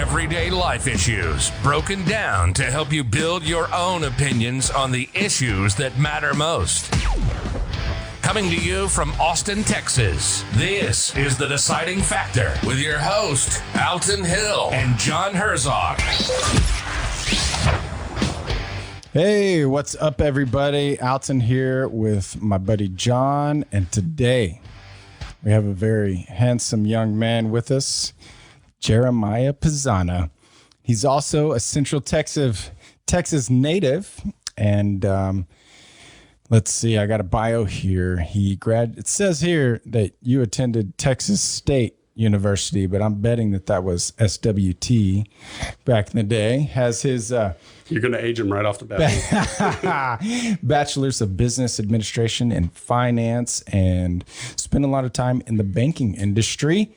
Everyday life issues broken down to help you build your own opinions on the issues that matter most. Coming to you from Austin, Texas, this is The Deciding Factor with your host, Alton Hill and John Herzog. Hey, what's up, everybody? Alton here with my buddy John, and today we have a very handsome young man with us, Jerimiah Pizana. He's also a Central Texas native, and let's see, I got a bio here. It says here that you attended Texas State University, but I'm betting that was SWT back in the day. Has his You're going to age him right off the bat. Bachelors of Business Administration and Finance, and spent a lot of time in the banking industry.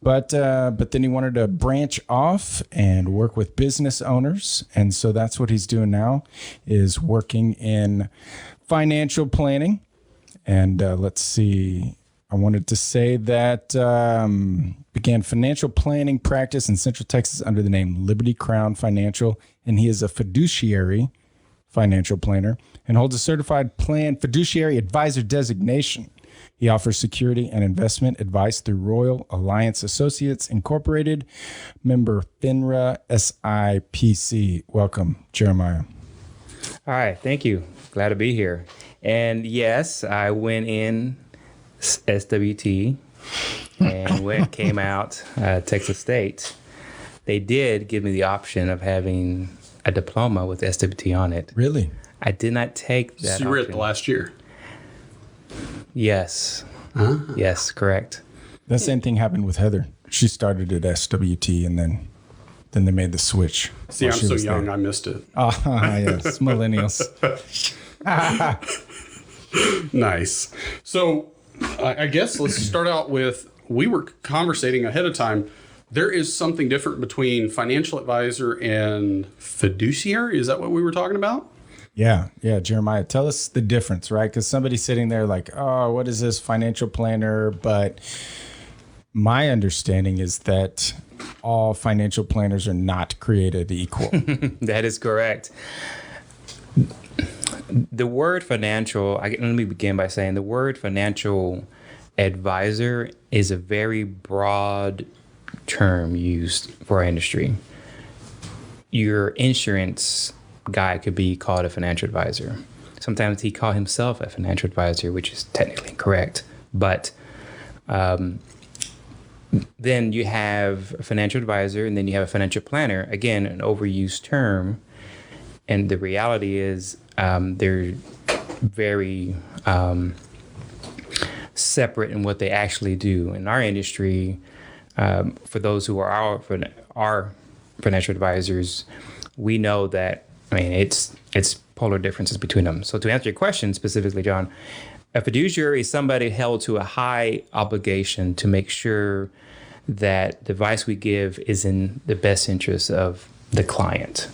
But then he wanted to branch off and work with business owners. And so that's what he's doing now, is working in financial planning. And let's see. I wanted to say that began financial planning practice in Central Texas under the name LibertyCrown Financial, and he is a fiduciary financial planner and holds a Certified Plan Fiduciary Advisor designation. He offers security and investment advice through Royal Alliance Associates Incorporated, member FINRA SIPC. Welcome, Jeremiah. All right, thank you. Glad to be here. And yes, I went in SWT, and when it came out, Texas State, they did give me the option of having a diploma with SWT on it. Really? I did not take that. So you were at the last year? Yes. Yes, correct. The same thing happened with Heather. She started at SWT, and then they made the switch. See, I'm so young, I missed it. Yes, millennials. Nice. So I guess let's start out with, we were conversating ahead of time. There is something different between financial advisor and fiduciary. Is that what we were talking about? Yeah. Jeremiah, tell us the difference, right? Because somebody's sitting there like, oh, what is this financial planner? But my understanding is that all financial planners are not created equal. That is correct. The word financial, let me begin by saying the word financial advisor is a very broad term used for our industry. Your insurance guy could be called a financial advisor. Sometimes he called himself a financial advisor, which is technically incorrect. But then you have a financial advisor, and then you have a financial planner. Again, an overused term. And the reality is they're very separate in what they actually do. In our industry, for those who are our financial advisors, we know that, it's polar differences between them. So to answer your question specifically, John, a fiduciary is somebody held to a high obligation to make sure that the advice we give is in the best interest of the client.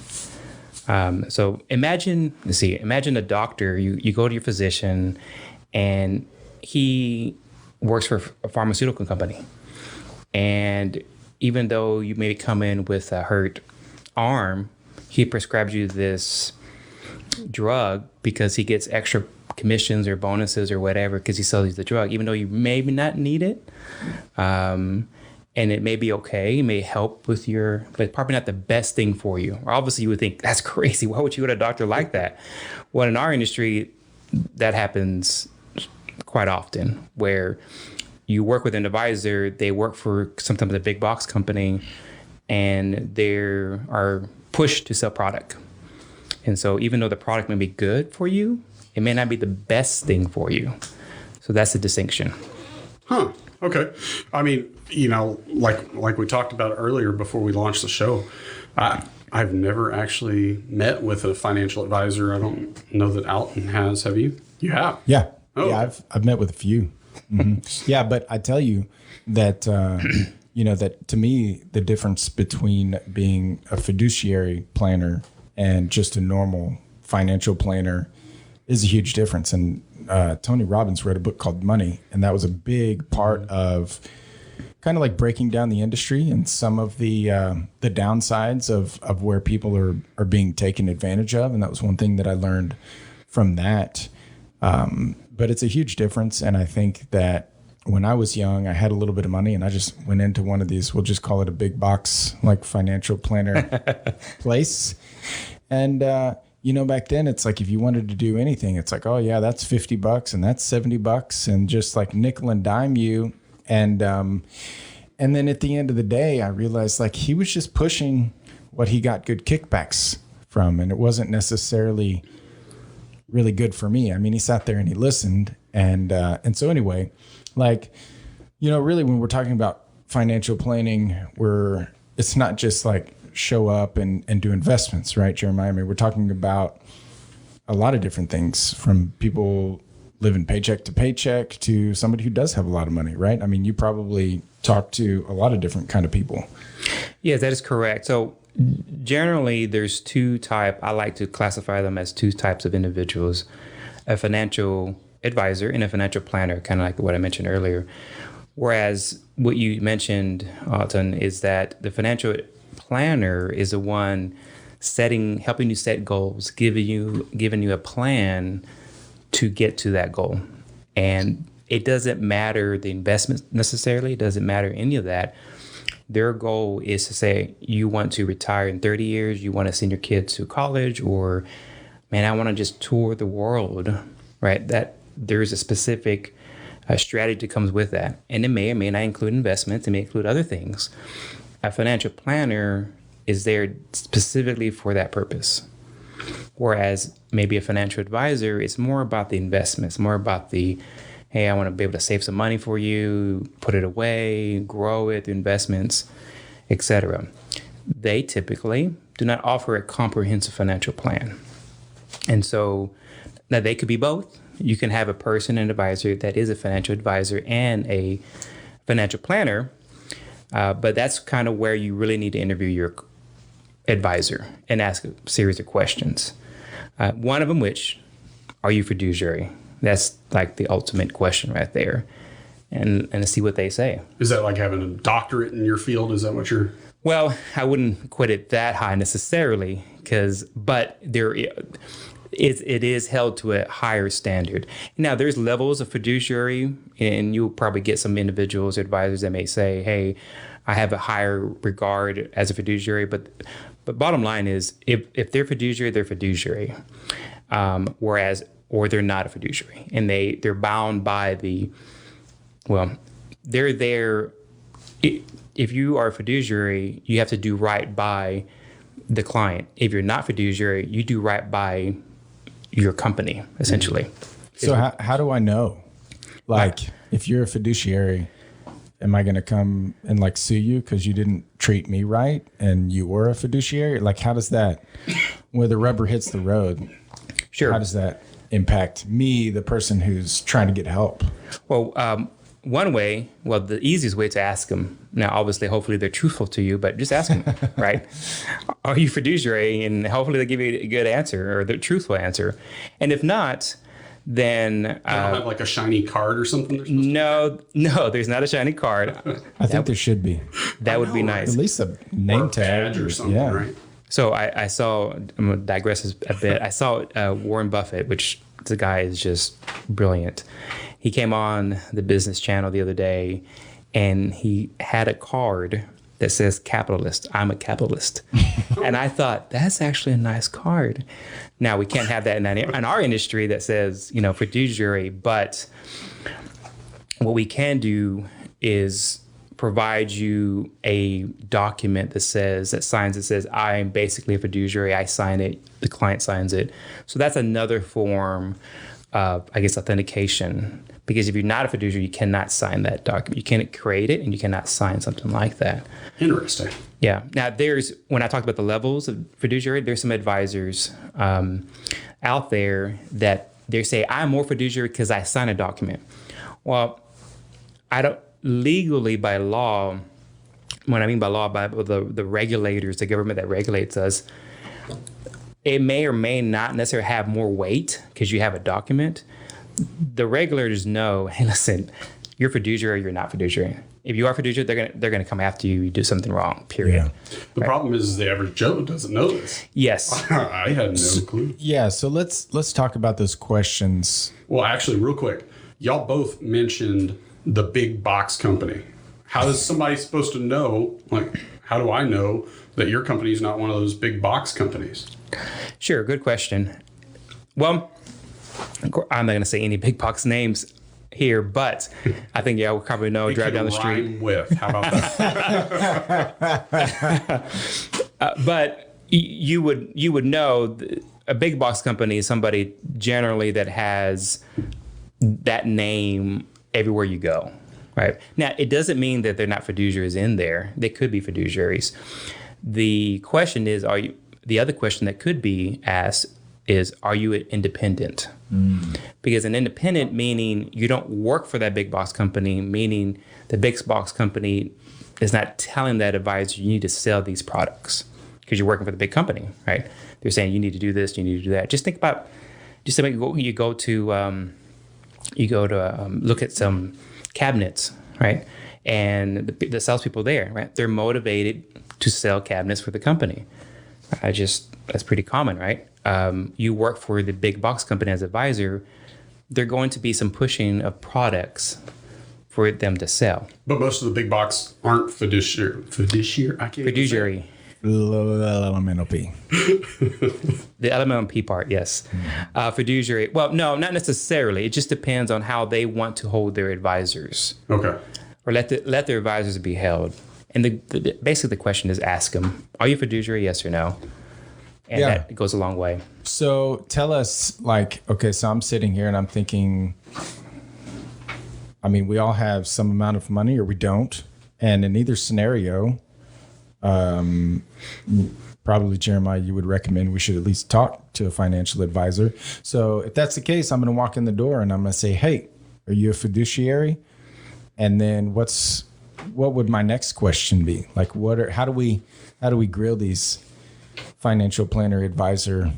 So imagine a doctor, you go to your physician, and he works for a pharmaceutical company. And even though you maybe come in with a hurt arm, he prescribes you this drug because he gets extra commissions or bonuses or whatever because he sells you the drug, even though you maybe not need it. And it may be okay, it may help with but probably not the best thing for you. Or obviously you would think, that's crazy. Why would you go to a doctor like that? Well, in our industry, that happens quite often, where you work with an advisor, they work for sometimes a big box company, and they are pushed to sell product. And so even though the product may be good for you, it may not be the best thing for you. So that's the distinction. Huh. Okay. Like we talked about earlier before we launched the show, I've never actually met with a financial advisor. I don't know that Alton has. Have you? You have? Yeah. Oh. Yeah, I've met with a few. Mm-hmm. Yeah, but I tell you that, that to me, the difference between being a fiduciary planner and just a normal financial planner is a huge difference. And Tony Robbins wrote a book called Money, and that was a big part of kind of like breaking down the industry and some of the downsides of where people are being taken advantage of. And that was one thing that I learned from that. But it's a huge difference. And I think that when I was young, I had a little bit of money and I just went into one of these, we'll just call it a big box, like financial planner place. And, back then it's like, if you wanted to do anything, it's like, oh yeah, that's $50 and that's $70 and just like nickel and dime you. And then at the end of the day, I realized like he was just pushing what he got good kickbacks from. And it wasn't necessarily really good for me. I mean, he sat there and he listened. And so anyway, like, really when we're talking about financial planning, it's not just like show up and do investments, right, Jeremiah? I mean, we're talking about a lot of different things, from people living paycheck to paycheck to somebody who does have a lot of money, right? I mean, you probably talk to a lot of different kind of people. Yes, that is correct. So generally there's I like to classify them as two types of individuals: a financial advisor and a financial planner, kind of like what I mentioned earlier. Whereas what you mentioned, Alton, is that the financial planner is the one helping you set goals, giving you a plan to get to that goal. And it doesn't matter the investment necessarily. It doesn't matter any of that. Their goal is to say, you want to retire in 30 years, you want to send your kids to college, or, man, I want to just tour the world, right? That there's a specific strategy that comes with that. And it may or may not include investments. It may include other things. A financial planner is there specifically for that purpose. Whereas maybe a financial advisor is more about the investments, more about hey, I want to be able to save some money for you, put it away, grow it through investments, etc. They typically do not offer a comprehensive financial plan. And so now they could be both. You can have a person, an advisor that is a financial advisor and a financial planner, but that's kind of where you really need to interview your advisor and ask a series of questions. One of them, which, are you fiduciary? That's like the ultimate question right there. And see what they say. Is that like having a doctorate in your field? Is that what you're... Well, I wouldn't quit it that high necessarily, but it is held to a higher standard. Now, there's levels of fiduciary, and you'll probably get some individuals, advisors that may say, hey, I have a higher regard as a fiduciary, but bottom line is, if they're fiduciary, they're fiduciary, or they're not a fiduciary, and they're bound by they're there. If you are a fiduciary, you have to do right by the client. If you're not fiduciary, you do right by your company, essentially. So how do I know? If you're a fiduciary, am I going to come and sue you because you didn't treat me right and you were a fiduciary? How does that, where the rubber hits the road? Sure. How does that impact me, the person who's trying to get help? Well, the easiest way to ask them, now obviously, hopefully they're truthful to you, but just ask them, right? Are you fiduciary? And hopefully they give you a good answer or the truthful answer. And if not, then... They don't have a shiny card or something? No, there's not a shiny card. I think there should be. That would be nice. At least a name tag or something, right? So I saw, I'm going to digress a bit. I saw Warren Buffett, which the guy is just brilliant. He came on the Business Channel the other day, and he had a card that says capitalist. I'm a capitalist. And I thought, that's actually a nice card. Now, we can't have that in our industry that says, fiduciary, but what we can do is provide you a document that says, I am basically a fiduciary. I sign it. The client signs it. So that's another form of, authentication. Because if you're not a fiduciary, you cannot sign that document. You can't create it, and you cannot sign something like that. Interesting. Yeah. Now, when I talked about the levels of fiduciary, there's some advisors out there that they say, I'm more fiduciary because I sign a document. Well, I don't legally, by law, when I mean by law, by the regulators, the government that regulates us, it may or may not necessarily have more weight because you have a document. The regulators know, hey, listen, you're fiduciary or you're not fiduciary. If you are fiduciary, they're gonna come after you. You do something wrong. Period. Yeah. The problem is the average Joe doesn't know this. Yes. I had no clue. Yeah. So let's talk about those questions. Well, actually, real quick, y'all both mentioned the big box company. How is somebody supposed to know? Like, how do I know that your company is not one of those big box companies? Sure. Good question. Well, I'm not gonna say any big box names here, but I think we'll probably know. Drive down the street. Rhyme with. How about that? But you would know a big box company is somebody generally that has that name everywhere you go, right? Now, it doesn't mean that they're not fiduciaries in there. They could be fiduciaries. The question is, the other question that could be asked is, are you an independent? Because an independent meaning you don't work for that big box company, meaning the big box company is not telling that advisor you need to sell these products because you're working for the big company, right? They're saying you need to do this, you need to do that. Just think about, you go to look at some cabinets, right? And the salespeople there, right? They're motivated to sell cabinets for the company. That's pretty common, right? You work for the big box company as advisor, there are going to be some pushing of products for them to sell. But most of the big box aren't fiduciary. I can't Fiduciary. Elemental P. The elemental P part, yes. Fiduciary. Well, no, not necessarily. It just depends on how they want to hold their advisors. Okay. Or let their advisors be held. And basically the question is, ask them, are you fiduciary, yes or no? And that goes a long way. So tell us, so I'm sitting here and I'm thinking, I mean, we all have some amount of money or we don't. And in either scenario, probably Jeremiah, you would recommend we should at least talk to a financial advisor. So if that's the case, I'm going to walk in the door and I'm going to say, hey, are you a fiduciary? And then what would my next question be? Like, how do we grill these financial planner, advisor,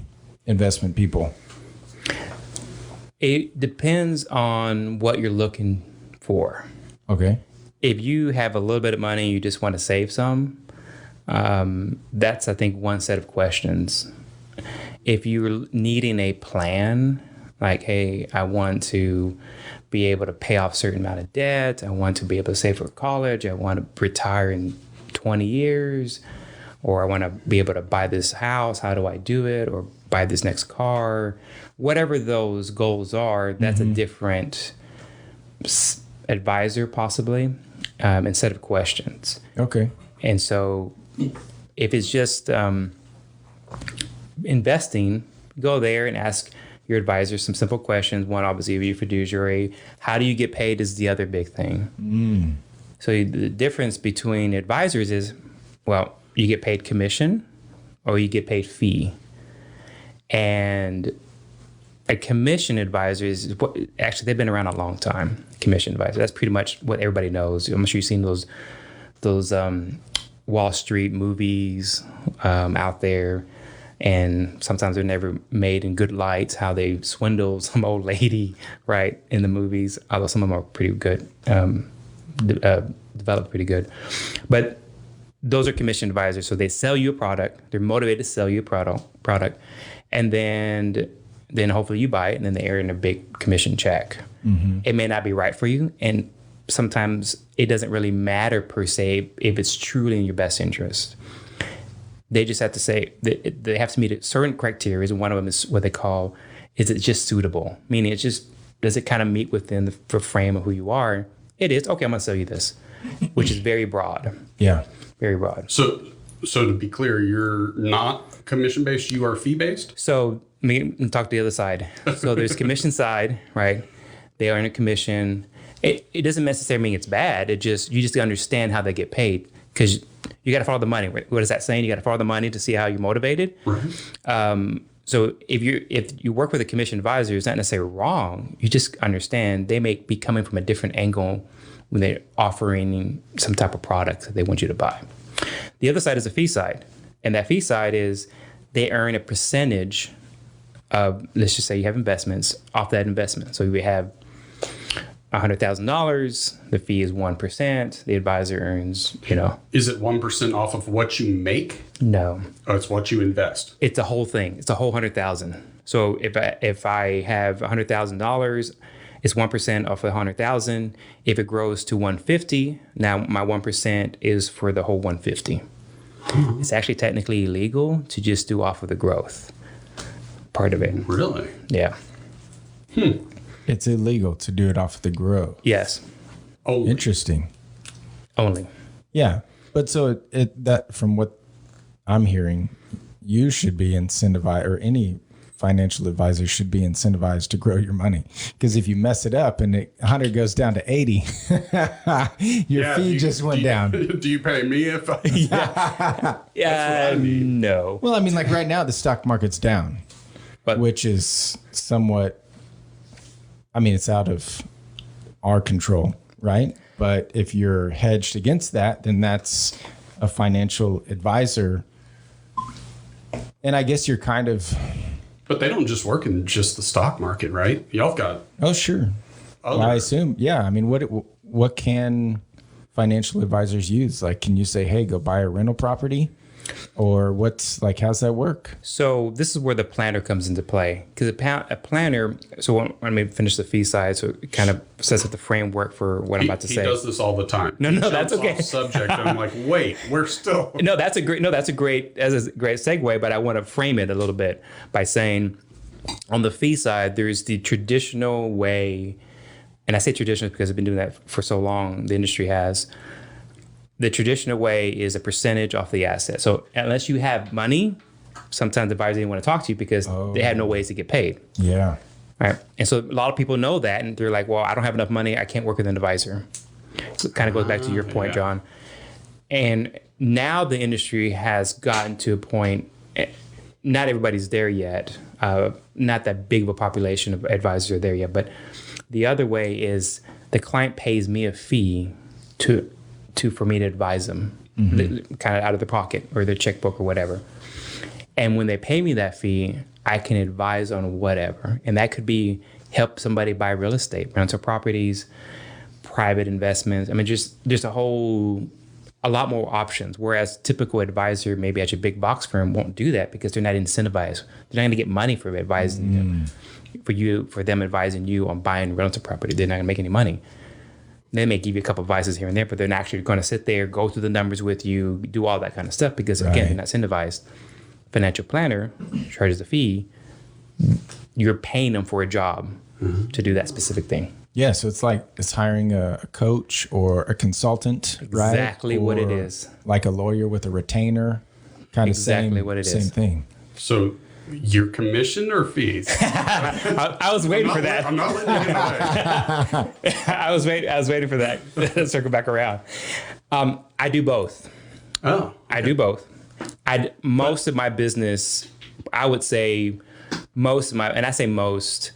investment people? It depends on what you're looking for. Okay. If you have a little bit of money, you just want to save some, that's, I think, one set of questions. If you're needing a plan, like, hey, I want to be able to pay off a certain amount of debt, I want to be able to save for college, I want to retire in 20 years, or I want to be able to buy this house, how do I do it? Or buy this next car. Whatever those goals are, that's a different advisor possibly, and set of questions. Okay. And so if it's just investing, go there and ask your advisor some simple questions. One, obviously, are you fiduciary? How do you get paid is the other big thing. So the difference between advisors is, well, you get paid commission or you get paid fee. And a commission advisor is actually, they've been around a long time. Commission advisor. That's pretty much what everybody knows. I'm sure you've seen those Wall Street movies out there. And sometimes they're never made in good lights, how they swindle some old lady, right, in the movies, although some of them are pretty good, developed pretty good. But those are commission advisors. So they sell you a product. They're motivated to sell you a product. And then hopefully you buy it, and then they earn a big commission check. It may not be right for you. And sometimes it doesn't really matter per se if it's truly in your best interest. They just have to say that they have to meet certain criteria. And one of them is what they call, is it just suitable? Meaning it's just, does it kind of meet within the frame of who you are? It is. Okay, I'm going to sell you this, which is very broad. Yeah. Very broad. So to be clear, you're not commission-based, you are fee-based? So let me talk to the other side. So there's commission side, right? They earn a commission. It doesn't necessarily mean it's bad. You just understand how they get paid, because you got to follow the money. What is that saying? You got to follow the money to see how you're motivated. Right. So if you work with a commission advisor, it's not necessarily wrong. You just understand they may be coming from a different angle when they're offering some type of product that they want you to buy. The other side is the fee side. And that fee side is they earn a percentage of, let's just say you have investments, off that investment. So we have $100,000, the fee is 1%. The advisor earns, Is it 1% off of what you make? no, Oh, it's what you invest. it's a whole thing. It's a whole 100,000. So if I have $100,000, it's 1% off of 100,000. If it grows to 150, now my 1% is for the whole 150. It's actually technically illegal to just do off of the growth part of it. Really? Yeah. It's illegal to do it off of the growth. Yes. Oh, Interesting. Only. Yeah. But so that from what I'm hearing, you should be incentivized, or any financial advisor should be incentivized to grow your money. Because if you mess it up and 100 goes down to 80, your fee just went down. Do you pay me if I... Yeah. No. Well, I mean, like right now, the stock market's down, But- which is somewhat, I mean, it's out of our control, right? But if you're hedged against that, then that's a financial advisor. And I guess you're kind of, But they don't just work in just the stock market, right? Y'all got... oh, sure. other- Well, I assume, yeah. I mean, what can financial advisors use? Like, can you say, hey, go buy a rental property? Or how's that work? So this is where the planner comes into play, because a planner. So let me finish the fee side, so it kind of sets up the framework for what I'm about to He say. does this all the time. No, He that's jumps okay. off subject, and I'm like, wait, we're still... No, that's a great segue, but I want to frame it a little bit by saying on the fee side, there's the traditional way, and I say traditional because I've been doing that for so long, the industry has. The traditional way is a percentage off the asset. So unless you have money, sometimes advisors didn't want to talk to you because they have no ways to get paid. Yeah. Right. And so a lot of people know that, and they're like, well, I don't have enough money. I can't work with an advisor. So it kind of goes back to your point, yeah. John. And now the industry has gotten to a point, not everybody's there yet. Not that big of a population of advisors are there yet. But the other way is the client pays me a fee for me to advise them, kind of out of their pocket or their checkbook or whatever. And when they pay me that fee, I can advise on whatever. And that could be help somebody buy real estate, rental properties, private investments. I mean, just a lot more options. Whereas typical advisor, maybe at your big box firm, won't do that because they're not incentivized. They're not going to get money for advising them, for them advising you on buying rental property. They're not going to make any money. They may give you a couple of advices here and there, but they're not actually going to sit there, go through the numbers with you, do all that kind of stuff because, again, they're not incentivized. Financial planner charges a fee. You're paying them for a job to do that specific thing. Yeah, so it's hiring a coach or a consultant, right? Exactly what it Or is. like a lawyer with a retainer, kind of Exactly what it same is. thing. So your commission or fees? I was waiting for that. I'm not letting you get away. I was waiting for that. Circle back around. I do both. Oh. I do both. Most of my business, I would say and I say most,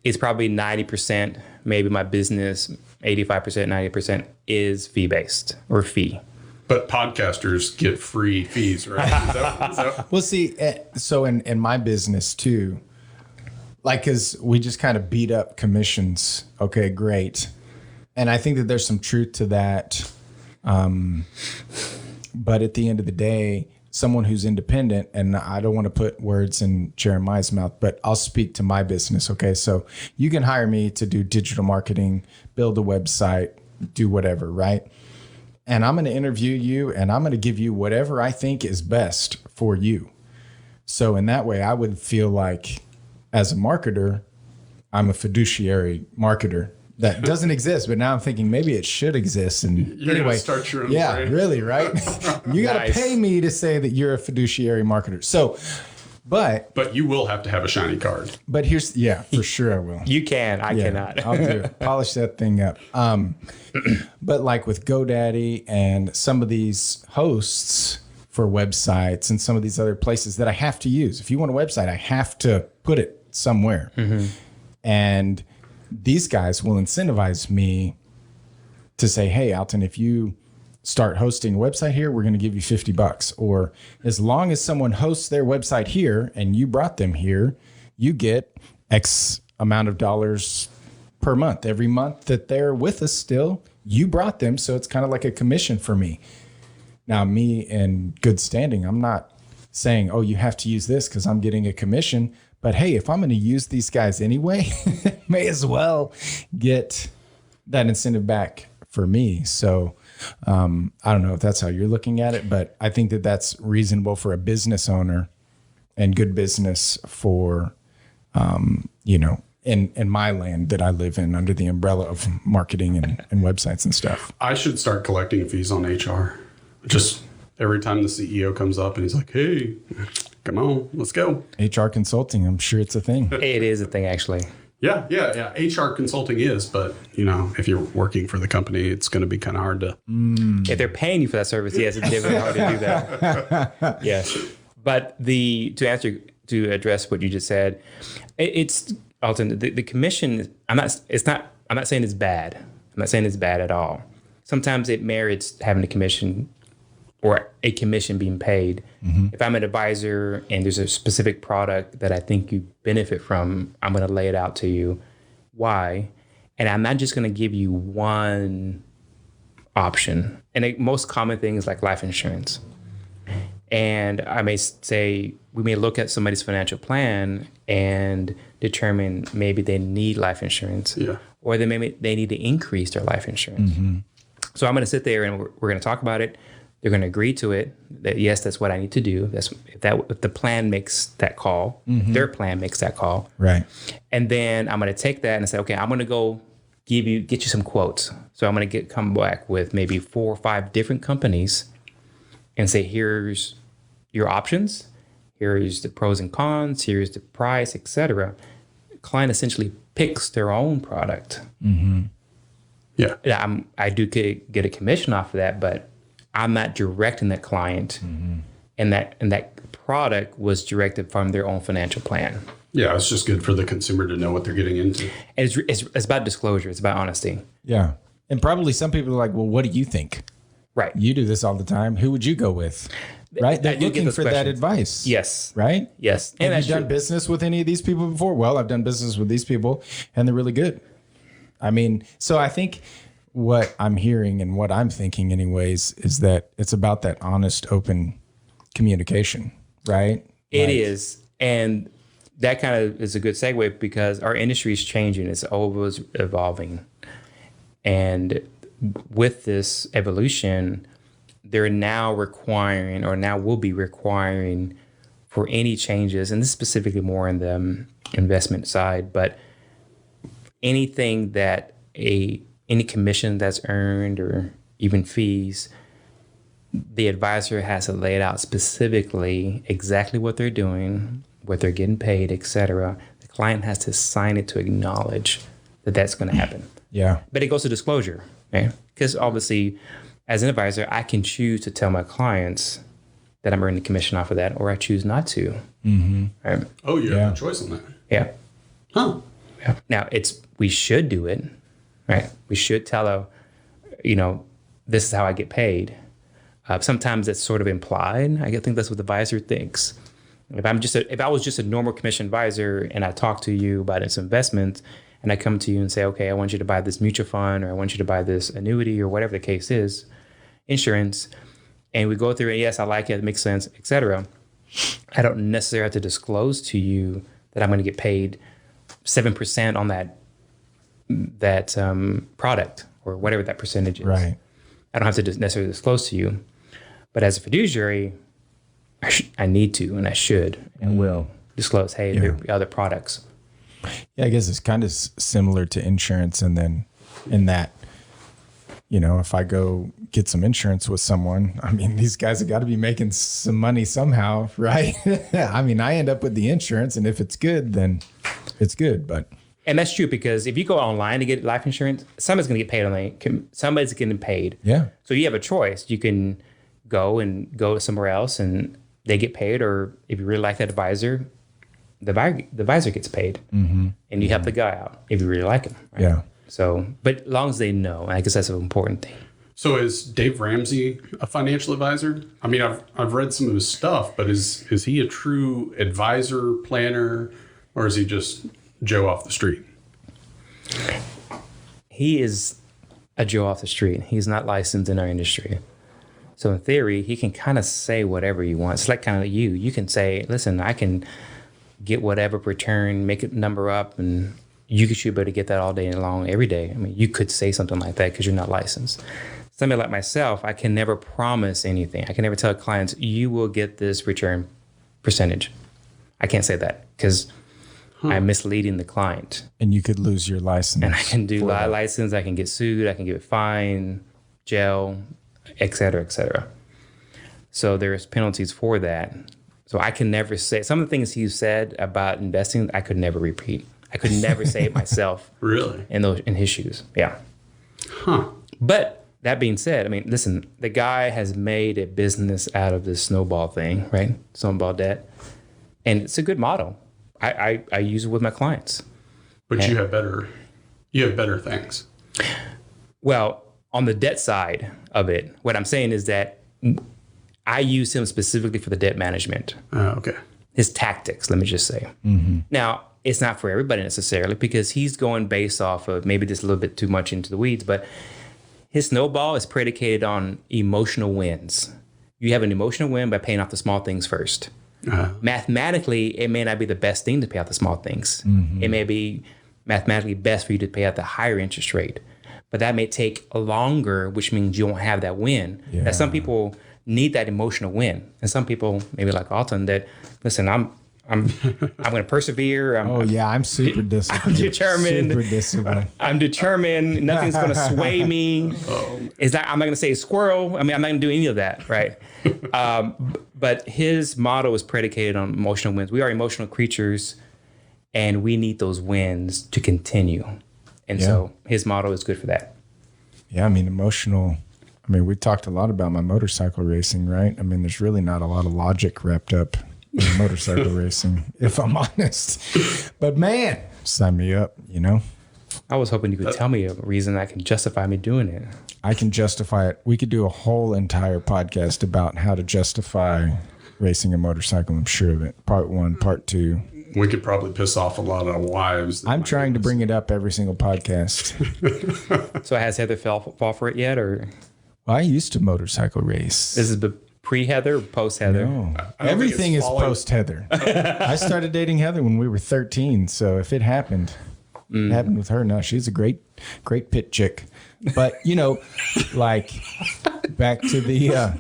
is probably 90%, maybe my business, 85%, 90% is fee-based or fee. But podcasters get free fees, right? Is that... Well, see, so in my business too, like, cause we just kind of beat up commissions. Okay, great. And I think that there's some truth to that. But at the end of the day, someone who's independent, and I don't want to put words in Jeremiah's mouth, but I'll speak to my business. Okay. So you can hire me to do digital marketing, build a website, do whatever, right? And I'm going to interview you and I'm going to give you whatever I think is best for you. So in that way, I would feel like as a marketer, I'm a fiduciary marketer. That doesn't exist, but now I'm thinking maybe it should exist. And You're anyway, gonna start your own yeah, brand. really, right? You got to Nice. pay me to say that you're a fiduciary marketer. So, but But you will have to have a shiny card. here's, yeah, for sure I will. You can. I cannot. I'll do it. Polish that thing up. But like with GoDaddy and some of these hosts for websites and some of these other places that I have to use. If you want a website, I have to put it somewhere. And these guys will incentivize me to say, hey, Alton, if you start hosting a website here, we're going to give you $50. Or as long as someone hosts their website here and you brought them here, you get X amount of dollars per month. Every month that they're with us still, you brought them. So it's kind of like a commission for me. Now, me in good standing, I'm not saying, oh, you have to use this because I'm getting a commission. But hey, if I'm going to use these guys anyway, may as well get that incentive back for me. So I don't know if that's how you're looking at it, but I think that that's reasonable for a business owner and good business for, in my land that I live in under the umbrella of marketing and websites and stuff. I should start collecting fees on HR. Just every time the CEO comes up and he's like, hey, come on, let's go. HR consulting, I'm sure it's a thing. It is a thing, actually. Yeah. HR consulting is, but if you're working for the company, it's going to be kind of hard to. If they're paying you for that service, yes, it's very hard to do that. Yes, but to address what you just said, it's Alton. The commission. I'm not saying it's bad. I'm not saying it's bad at all. Sometimes it merits having a commission or a commission being paid. Mm-hmm. If I'm an advisor and there's a specific product that I think you benefit from, I'm going to lay it out to you. Why? And I'm not just going to give you one option. And the most common thing is like life insurance. And I may say, we may look at somebody's financial plan and determine maybe they need life insurance, or they need to increase their life insurance. Mm-hmm. So I'm going to sit there and we're going to talk about it. They're going to agree to it. That yes, that's what I need to do. If the plan makes that call, mm-hmm. their plan makes that call, right? And then I'm going to take that and say, okay, I'm going to go get you some quotes. So I'm going to come back with maybe 4 or 5 different companies and say, here's your options. Here's the pros and cons. Here's the price, etc. The client essentially picks their own product. Mm-hmm. Yeah, I do get a commission off of that, but I'm not directing that client, mm-hmm. and that product was directed from their own financial plan. Yeah, it's just good for the consumer to know what they're getting into. And it's about disclosure. It's about honesty. Yeah, and probably some people are like, well, what do you think? Right. You do this all the time. Who would you go with? Right? They're looking for that advice. Yes. Right? Yes. And have you done business with any of these people before? Well, I've done business with these people, and they're really good. I mean, so I think what I'm hearing and what I'm thinking anyways is that it's about that honest, open communication, right? It is. And that kind of is a good segue because our industry is changing. It's always evolving. And with this evolution, they're now requiring or now will be requiring for any changes, and this is specifically more in the investment side, but anything that any commission that's earned or even fees, the advisor has to lay it out specifically exactly what they're doing, what they're getting paid, etc. The client has to sign it to acknowledge that that's going to happen. Yeah. But it goes to disclosure, right? Because obviously, as an advisor, I can choose to tell my clients that I'm earning a commission off of that, or I choose not to. Mm-hmm. Right? Oh, you have a choice on that. Yeah. Huh. Yeah. Now, we should do it, right? We should tell her, this is how I get paid. Sometimes it's sort of implied. I think that's what the advisor thinks. If I was just a normal commission advisor and I talk to you about its investments and I come to you and say, okay, I want you to buy this mutual fund or I want you to buy this annuity or whatever the case is, insurance, and we go through it, yes, I like it makes sense, etc. I don't necessarily have to disclose to you that I'm going to get paid 7% on that product or whatever that percentage is. Right. I don't have to necessarily disclose to you. But as a fiduciary, I need to and I should and will disclose, hey, there are other products. Yeah, I guess it's kind of similar to insurance. And then in that, if I go get some insurance with someone, I mean, these guys have got to be making some money somehow, right? I mean, I end up with the insurance, and if it's good, then it's good. And that's true because if you go online to get life insurance, somebody's going to get paid online. Somebody's getting paid. Yeah. So you have a choice. You can go somewhere else and they get paid, or if you really like that advisor, the advisor gets paid, mm-hmm. and you help the guy out if you really like him. Right? Yeah. So, but as long as they know, I guess that's an important thing. So is Dave Ramsey a financial advisor? I mean, I've read some of his stuff, but is he a true advisor, planner, or is he just Joe off the street? He is a Joe off the street. He's not licensed in our industry. So in theory, he can kind of say whatever he wants. It's like kind of you. You can say, listen, I can get whatever return, make it number up, and you should be able to get that all day long, every day. I mean, you could say something like that because you're not licensed. Somebody like myself, I can never promise anything. I can never tell clients, you will get this return percentage. I can't say that because I'm misleading the client. And you could lose your license. And I can do license, I can get sued, I can get fined, jail, et cetera, et cetera. So there's penalties for that. So I can never say, some of the things you said about investing, I could never repeat. I could never say it myself. Really? In his shoes. Yeah. Huh. But that being said, I mean, listen, the guy has made a business out of this snowball thing, right? Snowball debt. And it's a good model. I use it with my clients. But you have better things. Well, on the debt side of it, what I'm saying is that I use him specifically for the debt management. Okay. His tactics, let me just say. Now, it's not for everybody necessarily because he's going based off of maybe just a little bit too much into the weeds, but his snowball is predicated on emotional wins. You have an emotional win by paying off the small things first. Mathematically, it may not be the best thing to pay out the small things. It may be mathematically best for you to pay out the higher interest rate, but that may take longer, which means you won't have that win. Yeah. Now, some people need that emotional win, and some people, maybe like Alton, that listen, I'm going to persevere. I'm super disciplined. I'm determined. Super disciplined. I'm determined. Nothing's going to sway me. Is that I'm not going to say squirrel. I mean, I'm not going to do any of that, right? But his motto is predicated on emotional wins. We are emotional creatures, and we need those wins to continue. And so his motto is good for that. Yeah, I mean, emotional. I mean, we talked a lot about my motorcycle racing, right? I mean, there's really not a lot of logic wrapped up in motorcycle racing, if I'm honest. But man, sign me up, I was hoping you could tell me a reason I can justify me doing it. I can justify it. We could do a whole entire podcast about how to justify racing a motorcycle. I'm sure of it. Part 1, part 2. We could probably piss off a lot of wives. I'm trying to bring it up every single podcast. So has Heather fall for it yet, or? Well, I used to motorcycle race. This is the pre-Heather or post-Heather? No. Everything is post-Heather. I started dating Heather when we were 13, so if it happened, it happened with her. No, she's a great pit chick. But, like, back to the,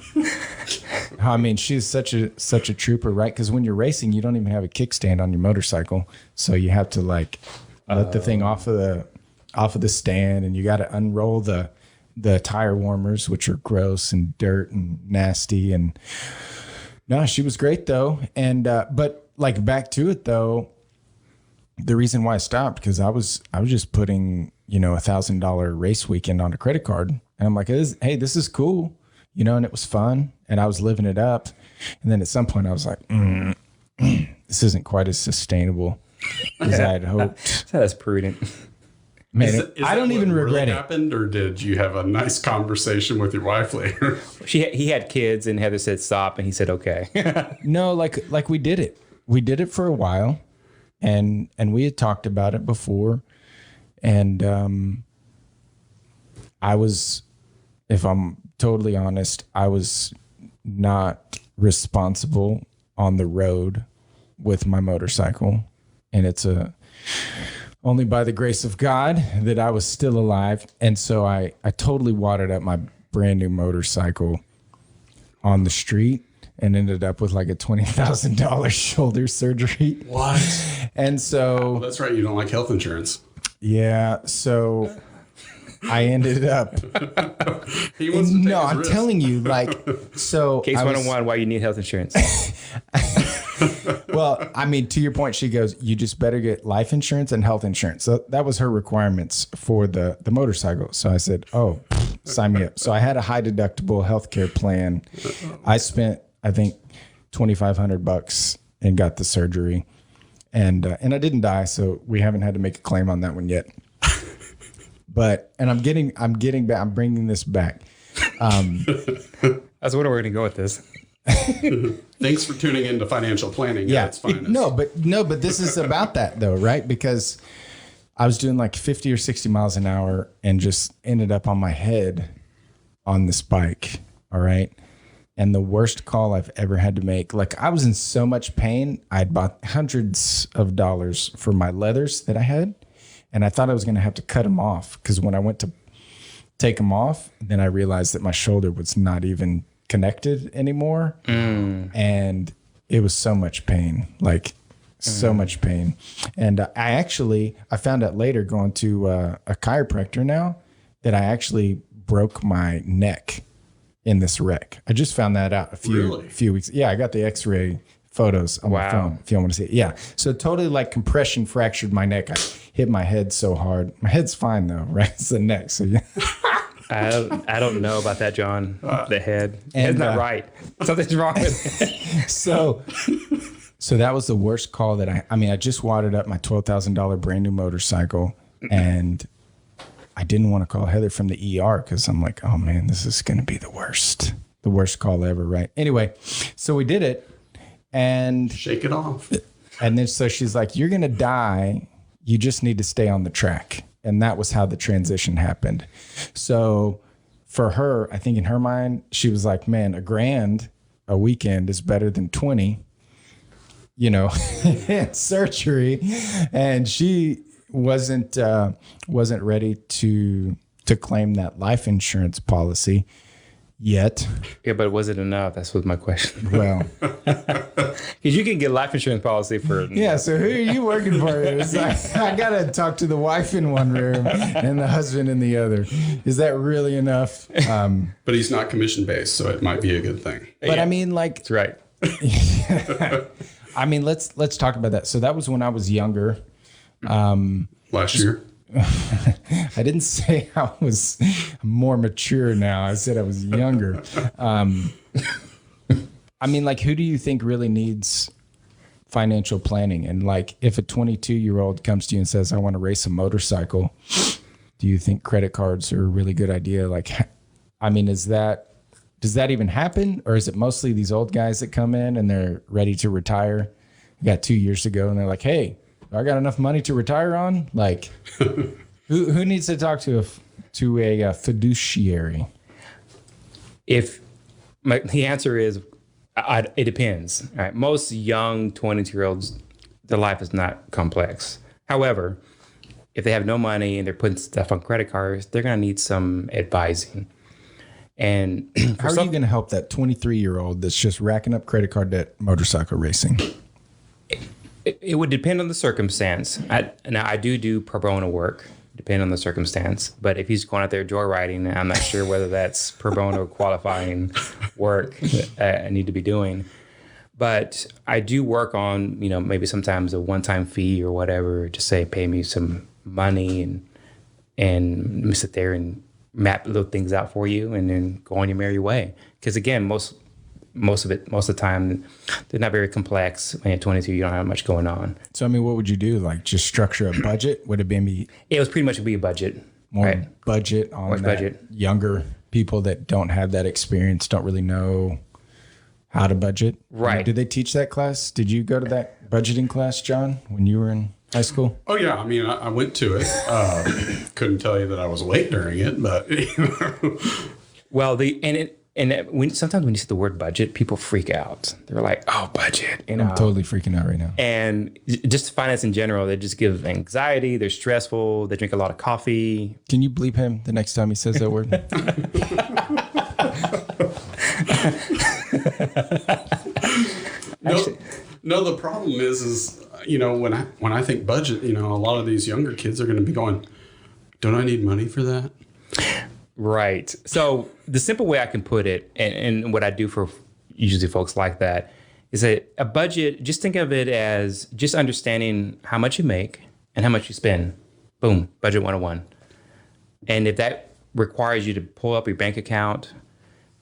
I mean, she's such a trooper, right? Because when you're racing, you don't even have a kickstand on your motorcycle. So you have to, like, let the thing off of the stand, and you got to unroll the tire warmers, which are gross and dirt and nasty. And no, she was great though. And, but like back to it though, the reason why I stopped, because I was just putting, $1,000 race weekend on a credit card. And I'm like, hey, this is cool, and it was fun. And I was living it up. And then at some point I was like, this isn't quite as sustainable as I had hoped. That's prudent. Man, I don't even regret it. Happened, or did you have a nice conversation with your wife later? He had kids, and Heather said stop, and he said okay. No, like we did it. We did it for a while, and we had talked about it before, and I was, if I'm totally honest, I was not responsible on the road with my motorcycle, and it's only by the grace of God that I was still alive. And so I totally wadded up my brand new motorcycle on the street and ended up with like a $20,000 shoulder surgery. What? And so... Well, that's right. You don't like health insurance. Yeah. So I ended up... He wants to take no, his I'm risk. telling you, like, so... Case 101, why you need health insurance. Well, I mean, to your point, she goes, you just better get life insurance and health insurance. So that was her requirements for the motorcycle. So I said, oh, sign me up. So I had a high deductible healthcare plan. I spent, I think, $2,500 and got the surgery. And I didn't die. So we haven't had to make a claim on that one yet. But, and I'm getting back, I'm bringing this back. That's where we're going to go with this. Thanks for tuning into financial planning. Yeah, it's fine. No, but this is about that though, right? Because I was doing like 50 or 60 miles an hour and just ended up on my head on this bike. All right. And the worst call I've ever had to make, like I was in so much pain. I'd bought hundreds of dollars for my leathers that I had. And I thought I was going to have to cut them off because when I went to take them off, then I realized that my shoulder was not even connected anymore. And it was so much pain, like so much pain. And I found out later going to a chiropractor now that I actually broke my neck in this wreck. I just found that out a few weeks. Yeah, I got the X-ray photos on my phone if you want to see it. Yeah, so totally like compression fractured my neck. I hit my head so hard. My head's fine though, right? It's the neck. So yeah. I don't know about that, John. The head. And, it's not right. Something's wrong with it. So that was the worst call that I just wadded up my $12,000 brand new motorcycle, and I didn't want to call Heather from the ER because I'm like, oh man, this is going to be the worst call ever, right? Anyway, so we did it, and shake it off. And then so she's like, you're going to die. You just need to stay on the track. And that was how the transition happened. So for her, I think in her mind, she was like, man, $1,000 a weekend is better than 20, surgery. And she wasn't ready to claim that life insurance policy yet. Yeah, but was it enough? That's what my question. Well, because you can get life insurance policy for. Yeah. So who are you working for? It's like, I gotta talk to the wife in one room and the husband in the other. Is that really enough? But he's not commission based, so it might be a good thing. But yeah. I mean, like, that's right. I mean, let's talk about that. So that was when I was younger. Last year. I didn't say I was more mature now. I said I was younger. I mean, like, who do you think really needs financial planning? And like, if a 22-year-old comes to you and says, I want to race a motorcycle, do you think credit cards are a really good idea? Like, I mean, does that even happen? Or is it mostly these old guys that come in and they're ready to retire? I got 2 years to go and they're like, hey, I got enough money to retire on? Like, who needs to talk to a fiduciary? The answer is, it depends. All right. Most young 22-year-olds, their life is not complex. However, if they have no money and they're putting stuff on credit cards, they're going to need some advising. And how are you going to help that 23-year-old that's just racking up credit card debt motorcycle racing? It would depend on the circumstance. I do pro bono work, depending on the circumstance. But if he's going out there joyriding, I'm not sure whether that's pro bono qualifying work that I need to be doing. But I do work on, maybe sometimes a one-time fee or whatever, to say, pay me some money and let me sit there and map little things out for you and then go on your merry way. Because again, most of the time, they're not very complex. When you're 22, you don't have much going on. So, I mean, what would you do? Like, just structure a budget? Would it be? It was pretty much be a budget. More right? Budget on that. Budget. Younger people that don't have that experience, don't really know how to budget. Right. Did they teach that class? Did you go to that budgeting class, John, when you were in high school? Oh, yeah. I mean, I went to it. Couldn't tell you that I was awake during it, but. Well, sometimes when you say the word budget, people freak out. They're like, "Oh, budget!" I'm totally freaking out right now. And just finance in general, they just give anxiety. They're stressful. They drink a lot of coffee. Can you bleep him the next time he says that word? No. The problem is when I think budget, a lot of these younger kids are going to be going, "Don't I need money for that?" Right. So the simple way I can put it, and what I do for usually folks like that, is that a budget, just think of it as just understanding how much you make and how much you spend. Boom, budget 101. And if that requires you to pull up your bank account,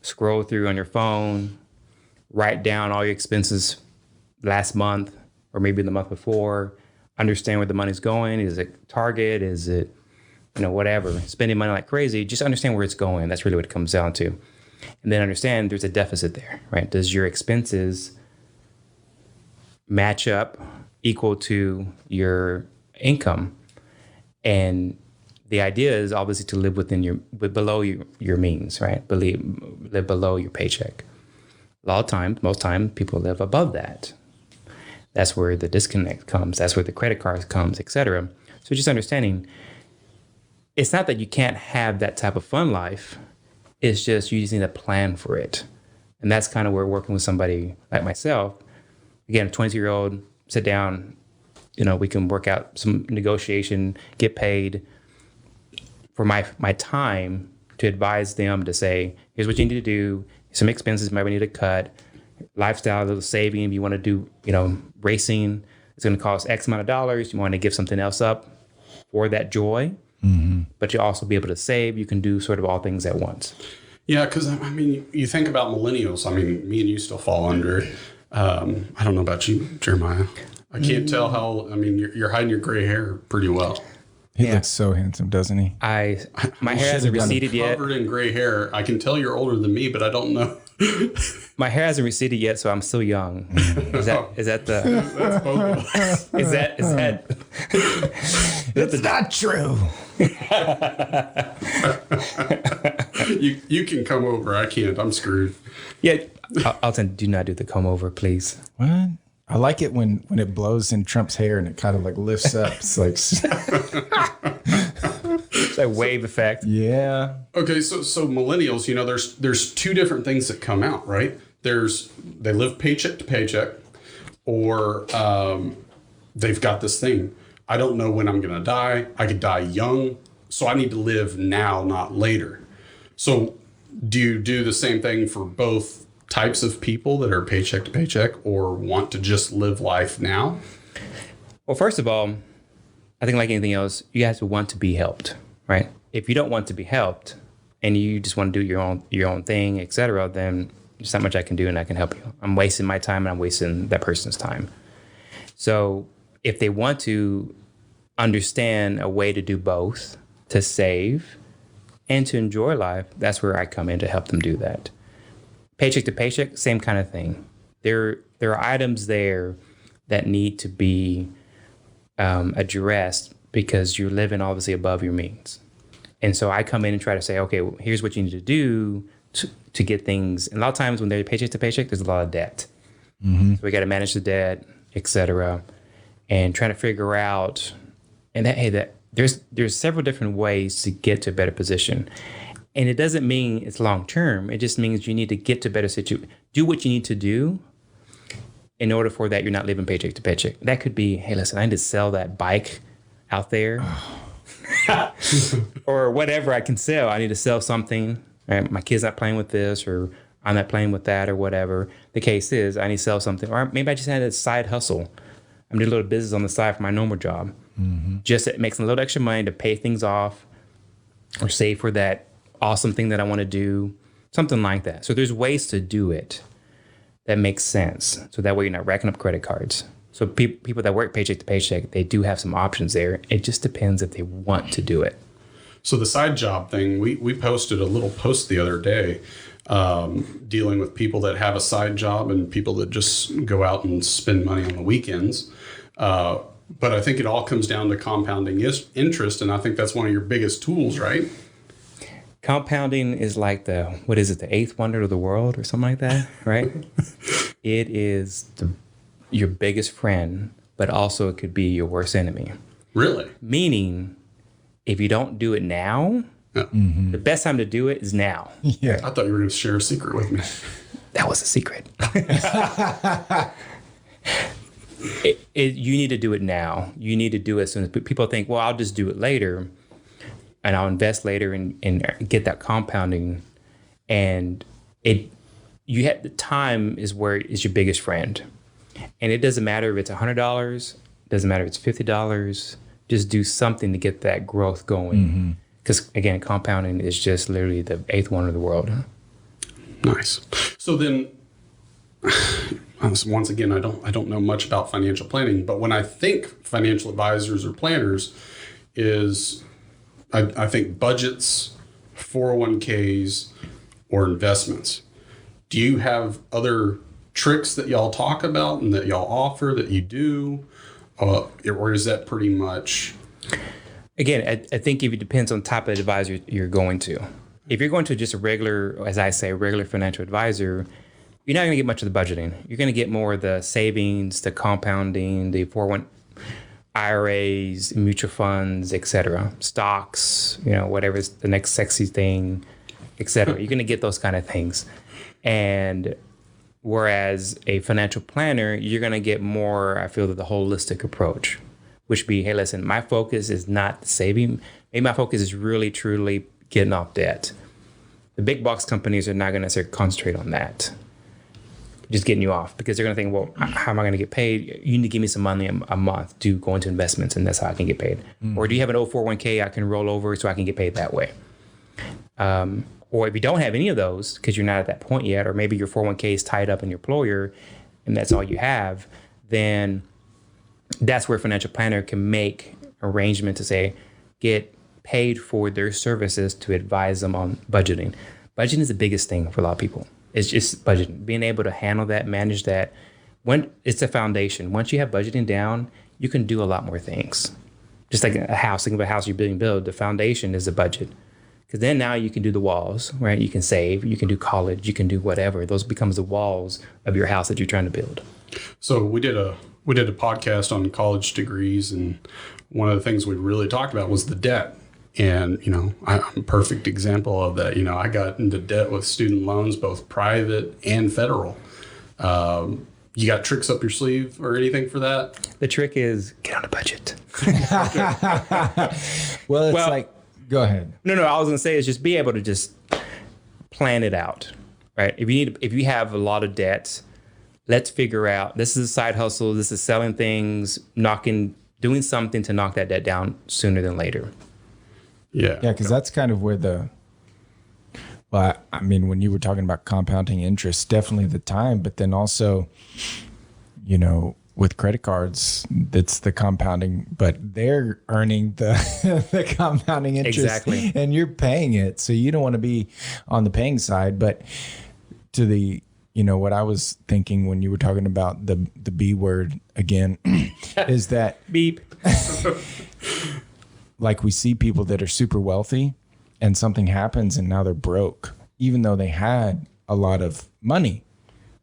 scroll through on your phone, write down all your expenses last month or maybe the month before, understand where the money's going. Is it Target? Is it whatever, spending money like crazy, just understand where it's going. That's really what it comes down to. And then understand there's a deficit there, right? Does your expenses match up equal to your income? And the idea is obviously to live below your means, right? Live below your paycheck. A lot of times, most times, people live above that. That's where the disconnect comes. That's where the credit cards comes, etc. So just understanding, it's not that you can't have that type of fun life. It's just you just need a plan for it. And that's kind of where working with somebody like myself, again, a 22-year-old, sit down, we can work out some negotiation, get paid for my time to advise them to say, here's what you need to do. Some expenses you might need to cut. Lifestyle, a little saving. If you want to do, racing, it's going to cost X amount of dollars. You want to give something else up for that joy. Mm-hmm. But you'll also be able to save. You can do sort of all things at once. Yeah, because, you think about millennials. Me and you still fall under it. I don't know about you, Jeremiah. I can't tell how, you're hiding your gray hair pretty well. He looks so handsome, doesn't he? My hair hasn't receded yet. Covered in gray hair. I can tell you're older than me, but I don't know. My hair hasn't receded yet, so I'm still young. Is that the? That's both of us. Is that? It's not true. You can come over. I can't. I'm screwed. Yeah, Alton, do not do the come over, please. What? I like it when it blows in Trump's hair and it kind of like lifts up. It's like it's a wave effect. Yeah. Okay, so millennials, there's two different things that come out, right? They live paycheck to paycheck, or they've got this thing. I don't know when I'm gonna die. I could die young, so I need to live now, not later. So do you do the same thing for both types of people that are paycheck to paycheck or want to just live life now? Well, first of all, I think like anything else, you have to want to be helped, right? If you don't want to be helped and you just want to do your own thing, etc., then there's not much I can do and I can help you. I'm wasting my time and I'm wasting that person's time. So if they want to understand a way to do both, to save and to enjoy life, that's where I come in to help them do that. Paycheck to paycheck, same kind of thing. There are items there that need to be addressed because you're living obviously above your means. And so I come in and try to say, okay, well, here's what you need to do to get things. And a lot of times when they're paycheck to paycheck, there's a lot of debt. Mm-hmm. So we got to manage the debt, et cetera, and trying to figure out, and that there's several different ways to get to a better position. And it doesn't mean it's long term. It just means you need to get to a better situation. Do what you need to do in order for that you're not living paycheck to paycheck. That could be, hey, listen, I need to sell that bike out there. Or whatever I can sell. I need to sell something. Right? My kid's not playing with this, or I'm not playing with that, or whatever the case is. I need to sell something. Or maybe I just had a side hustle. I'm doing a little business on the side for my normal job. Mm-hmm. Just it makes a little extra money to pay things off or save for that awesome thing that I want to do, something like that. So there's ways to do it that makes sense. So that way you're not racking up credit cards. So people that work paycheck to paycheck, they do have some options there. It just depends if they want to do it. So the side job thing, we posted a little post the other day dealing with people that have a side job and people that just go out and spend money on the weekends. But I think it all comes down to compounding interest, and I think that's one of your biggest tools, right? Compounding is like the eighth wonder of the world or something like that, right? It is your biggest friend, but also it could be your worst enemy. Really? Meaning, if you don't do it now, the best time to do it is now. Yeah. I thought you were going to share a secret with me. That was a secret. You need to do it now. You need to do it as soon as people think, well, I'll just do it later. And I'll invest later and get that compounding. And the time is where is your biggest friend. And it doesn't matter if it's $100, doesn't matter if it's $50, just do something to get that growth going. Because again, compounding is just literally the eighth wonder of the world. Nice. So then, once again, I don't know much about financial planning, but when I think financial advisors or planners is, I think budgets, 401ks, or investments. Do you have other tricks that y'all talk about and that y'all offer that you do? Or is that pretty much? Again, I think if it depends on the type of advisor you're going to. If you're going to just a regular, as I say, regular financial advisor, you're not going to get much of the budgeting. You're going to get more of the savings, the compounding, the 401 IRAs, mutual funds, etc., stocks, whatever's the next sexy thing, etc. You're going to get those kind of things. And whereas a financial planner, you're going to get more, I feel, the holistic approach, which be, hey, listen, my focus is not saving. Maybe my focus is really, truly getting off debt. The big box companies are not going to necessarily concentrate on that, just getting you off, because they're going to think, well, how am I going to get paid? You need to give me some money a month to go into investments, and that's how I can get paid. Or do you have an old 401k I can roll over so I can get paid that way? Or if you don't have any of those because you're not at that point yet, or maybe your 401k is tied up in your employer and that's all you have, then that's where a financial planner can make arrangement to say, get paid for their services to advise them on budgeting. Budgeting is the biggest thing for a lot of people. It's just budgeting, being able to handle that, manage that. When it's a foundation. Once you have budgeting down, you can do a lot more things. Just like a house, think of a house you're build. The foundation is the budget. Because then now you can do the walls, right? You can save, you can do college, you can do whatever. Those becomes the walls of your house that you're trying to build. So we did a podcast on college degrees, and one of the things we really talked about was the debt. And, I'm a perfect example of that. I got into debt with student loans, both private and federal. You got tricks up your sleeve or anything for that? The trick is get on a budget. Well, like, go ahead. No, I was going to say is just be able to just plan it out, right? If you have a lot of debt, let's figure out, this is a side hustle. This is selling things, doing something to knock that debt down sooner than later. Yeah. Yeah, because that's kind of where when you were talking about compounding interest, definitely the time, but then also, with credit cards, that's the compounding, but they're earning the compounding interest. Exactly. And you're paying it. So you don't want to be on the paying side, but to the, what I was thinking when you were talking about the B word again, is that beep. Like we see people that are super wealthy and something happens and now they're broke, even though they had a lot of money,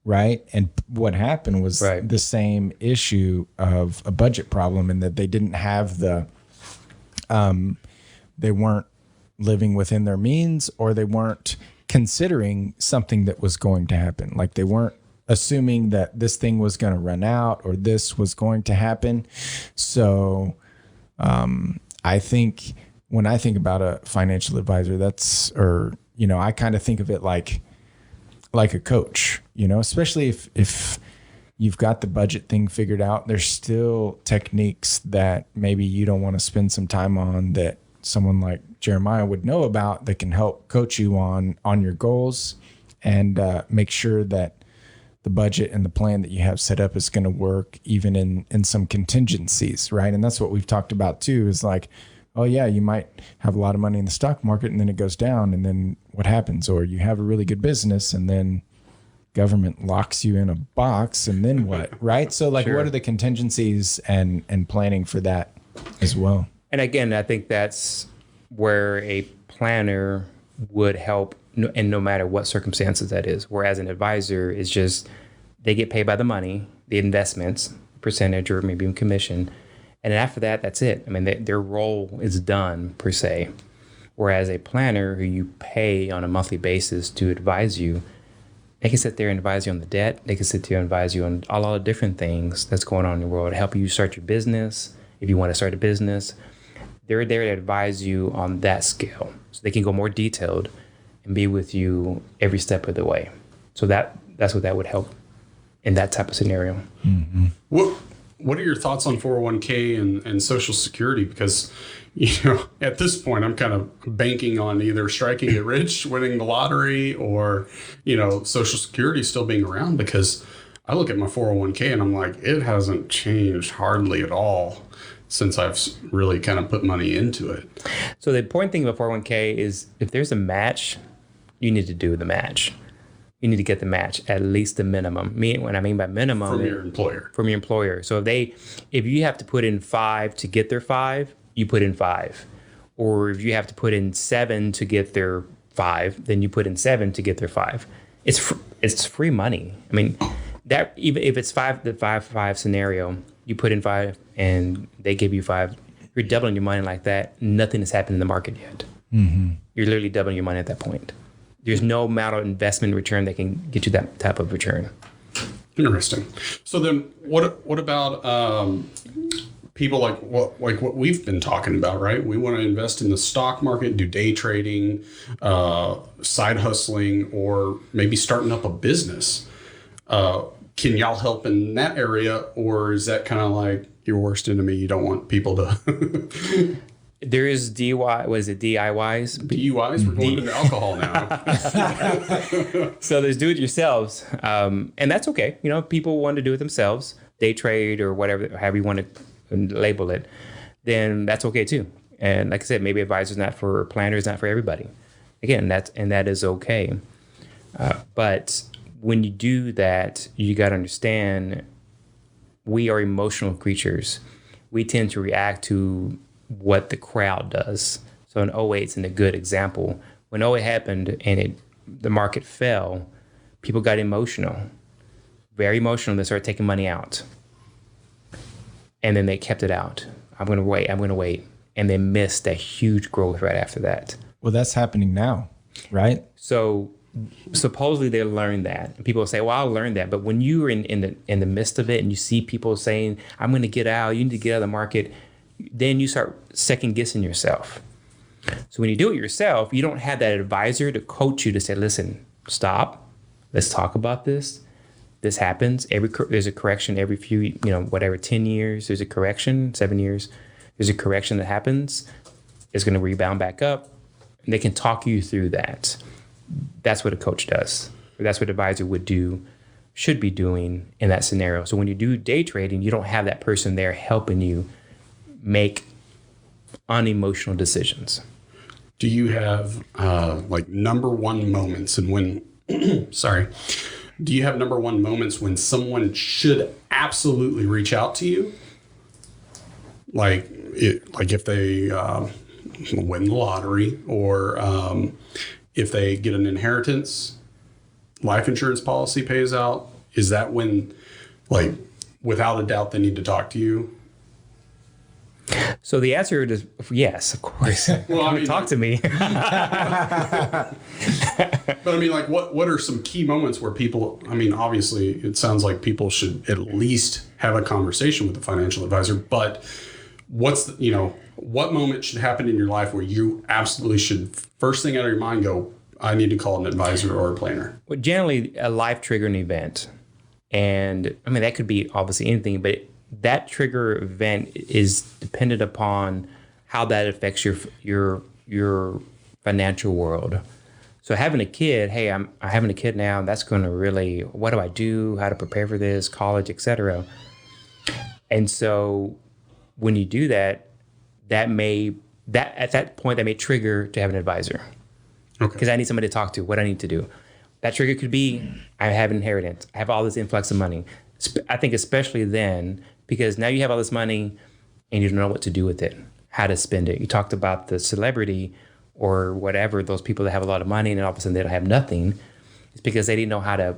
right? And what happened was the same issue of a budget problem, and that they didn't have they weren't living within their means, or they weren't considering something that was going to happen. Like they weren't assuming that this thing was going to run out or this was going to happen. So, I think when I think about a financial advisor, I kind of think of it like a coach, especially if you've got the budget thing figured out, there's still techniques that maybe you don't want to spend some time on that someone like Jeremiah would know about that can help coach you on your goals and make sure that the budget and the plan that you have set up is going to work even in some contingencies, right? And that's what we've talked about too, is like, oh yeah, you might have a lot of money in the stock market and then it goes down, and then what happens? Or you have a really good business and then government locks you in a box, and then what, right? So like, What are the contingencies and planning for that as well? And again, I think that's where a planner would help, and no matter what circumstances that is. Whereas an advisor is just, they get paid by the money, the investments, percentage, or maybe even commission. And after that, that's it. I mean, their role is done per se. Whereas a planner who you pay on a monthly basis to advise you, they can sit there and advise you on the debt. They can sit there and advise you on a lot of different things that's going on in the world to help you start your business. If you want to start a business, they're there to advise you on that scale. So they can go more detailed and be with you every step of the way. So that's what that would help in that type of scenario. Mm-hmm. What are your thoughts on 401k and Social Security? Because, at this point, I'm kind of banking on either striking it rich, winning the lottery, or, Social Security still being around, because I look at my 401k and I'm like, it hasn't changed hardly at all since I've really kind of put money into it. So the important thing about 401k is if there's a match, you need to do the match. You need to get the match, at least the minimum. What I mean by minimum, from your employer. From your employer. So if you have to put in 5 to get their 5, you put in 5. Or if you have to put in 7 to get their 5, then you put in 7 to get their 5. It's free money. I mean, that even if it's the 5 scenario, you put in 5 and they give you 5, you're doubling your money like that. Nothing has happened in the market yet. Mm-hmm. You're literally doubling your money at that point. There's no amount of investment return that can get you that type of return. Interesting. So then what about people like what we've been talking about, right? We want to invest in the stock market, do day trading, side hustling, or maybe starting up a business. Can y'all help in that area, or is that kind of like your worst enemy? You don't want people to... There is DIYs. DUIs? We're going into alcohol now. So there's do-it-yourselves, and that's okay. You know, people want to do it themselves, day trade or whatever, however you want to label it, then that's okay too. And like I said, maybe advisor's not for, planner's not for everybody. Again, that is okay. But when you do that, you got to understand we are emotional creatures. We tend to react to what the crowd does. So in 08 is a good example. When 08 happened and the market fell, people got emotional, very emotional. They started taking money out. And then they kept it out. I'm going to wait. And they missed that huge growth right after that. Well, that's happening now, right? So supposedly they learned that. And people say, well, I'll learn that. But when you're in the midst of it and you see people saying, I'm going to get out, you need to get out of the market, then you start second guessing yourself. So when you do it yourself, you don't have that advisor to coach you to say, listen, stop, let's talk about this. This happens. There's a correction every few, 10 years, there's a correction, 7 years, there's a correction that happens. It's going to rebound back up. And they can talk you through that. That's what a coach does. That's what an advisor should be doing in that scenario. So when you do day trading, you don't have that person there helping you make unemotional decisions. Do you have number one moments and when, do you have number one moments when someone should absolutely reach out to you? Like if they win the lottery or if they get an inheritance, life insurance policy pays out. Is that when, without a doubt, they need to talk to you? So the answer is yes, of course. Well, talk to me. But I mean, what are some key moments where people, obviously it sounds like people should at least have a conversation with a financial advisor, but what moment should happen in your life where you absolutely should, first thing out of your mind, go, I need to call an advisor or a planner? Well, generally a life triggering event. And that could be obviously anything, but that trigger event is dependent upon how that affects your financial world. So having a kid, hey, I'm having a kid now, that's going to really, what do I do? How to prepare for this, college, etc. And so when you do that, at that point, that may trigger to have an advisor. Okay. Because I need somebody to talk to, what I need to do. That trigger could be, I have inheritance. I have all this influx of money. I think especially then, because now you have all this money and you don't know what to do with it, how to spend it. You talked about the celebrity or whatever, those people that have a lot of money and all of a sudden they don't have nothing. It's because they didn't know how to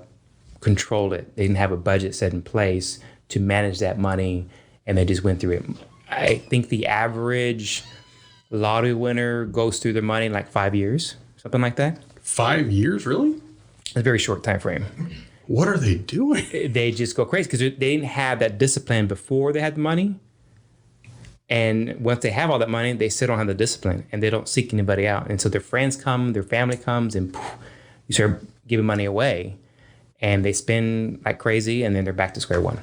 control it. They didn't have a budget set in place to manage that money and they just went through it. I think the average lottery winner goes through their money in 5 years, something like that. 5 years, really? It's a very short time frame. What are they doing? They just go crazy because they didn't have that discipline before they had the money. And once they have all that money, they still don't have the discipline and they don't seek anybody out. And so their friends come, their family comes, and poof, you start giving money away and they spend like crazy and then they're back to square one.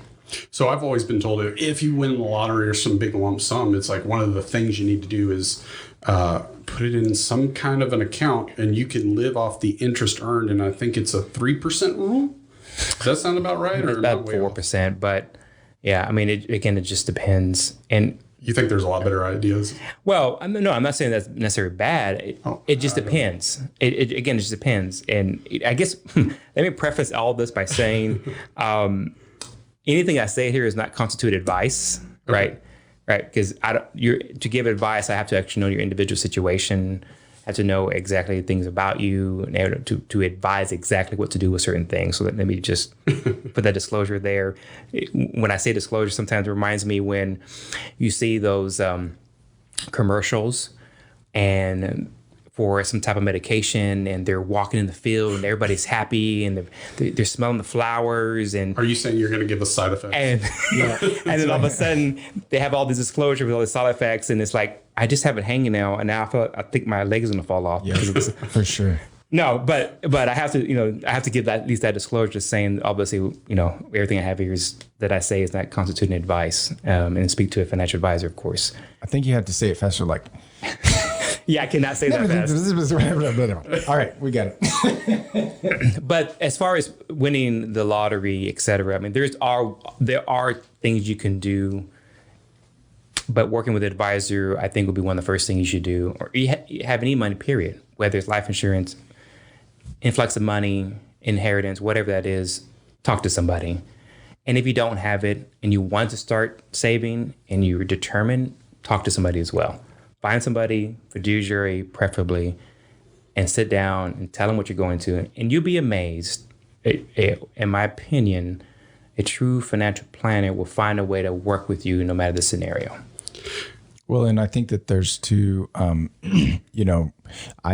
So I've always been told that if you win the lottery or some big lump sum, it's one of the things you need to do is put it in some kind of an account and you can live off the interest earned. And I think it's a 3% rule. Does that sound about right? It's about 4%, but yeah, it just depends. And you think there's a lot better ideas? Well, no, I'm not saying that's necessarily bad. It just depends. It just depends. And I guess let me preface all this by saying anything I say here is not constitute advice, right? right? Because to give advice, I have to actually know your individual situation. I have to know exactly things about you and able to advise exactly what to do with certain things. So let me just put that disclosure there. When I say disclosure, sometimes it reminds me when you see those commercials and for some type of medication, and they're walking in the field and everybody's happy and they're smelling the flowers. And are you saying you're going to give us side effects? And, and then all of a sudden they have all these disclosure with all the side effects, and it's like, I just have it hanging now, and now I think my leg is going to fall off. Yeah, for sure. No, but I have to, I have to give that, at least that disclosure, saying obviously, everything I have here is that I say is not constituting advice, and speak to a financial advisor, of course. I think you have to say it faster, like. Yeah, I cannot say that fast. All right, we got it. But as far as winning the lottery, et cetera, I mean, there are things you can do, but working with an advisor, I think, would be one of the first things you should do. Or you have any money, period, whether it's life insurance, influx of money, inheritance, whatever that is, talk to somebody. And if you don't have it and you want to start saving and you're determined, talk to somebody as well. Find somebody, fiduciary preferably, and sit down and tell them what you're going to. And you'll be amazed. In my opinion, a true financial planner will find a way to work with you no matter the scenario. Well, and I think that there's two, I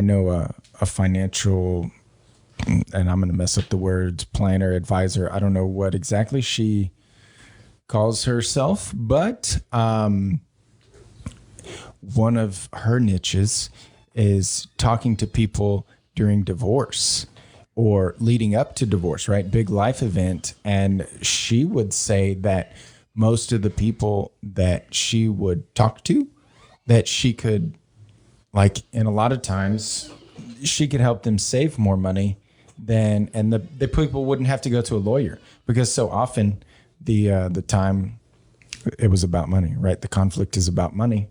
know a financial, and I'm going to mess up the words, planner, advisor. I don't know what exactly she calls herself, but one of her niches is talking to people during divorce or leading up to divorce, right? Big life event. And she would say that most of the people that she would talk to, that she could, and a lot of times she could help them save more money than, and the people wouldn't have to go to a lawyer, because so often the time it was about money, right? The conflict is about money.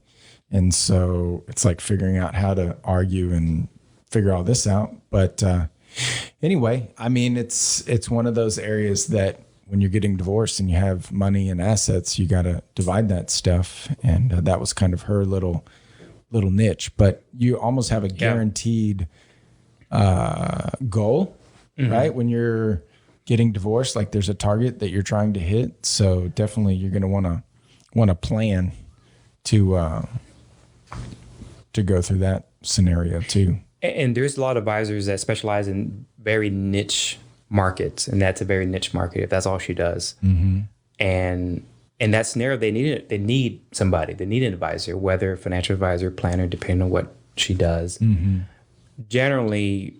And so it's like figuring out how to argue and figure all this out. But anyway, I mean, it's one of those areas that when you're getting divorced and you have money and assets, you got to divide that stuff. And that was kind of her little niche. But you almost have a guaranteed goal, right? When you're getting divorced, like there's a target that you're trying to hit. So definitely you're going to want to plan to go through that scenario too. And there's a lot of advisors that specialize in very niche markets, and that's a very niche market if that's all she does. Mm-hmm. And in that scenario, they need somebody. They need an advisor, whether financial advisor, planner, depending on what she does. Mm-hmm. Generally,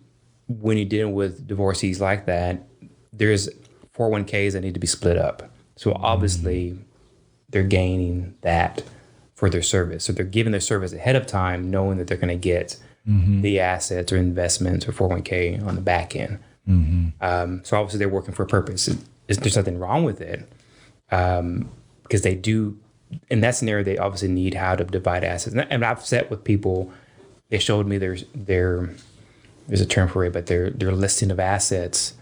when you're dealing with divorcees like that, there's 401ks that need to be split up. So obviously, they're gaining that for their service. So they're giving their service ahead of time, knowing that they're going to get the assets or investments or 401k on the back end. Mm-hmm. So obviously they're working for a purpose. There's nothing wrong with it, because they do, in that scenario, they obviously need how to divide assets. And I've sat with people, they showed me there's a term for it, but their listing of assets,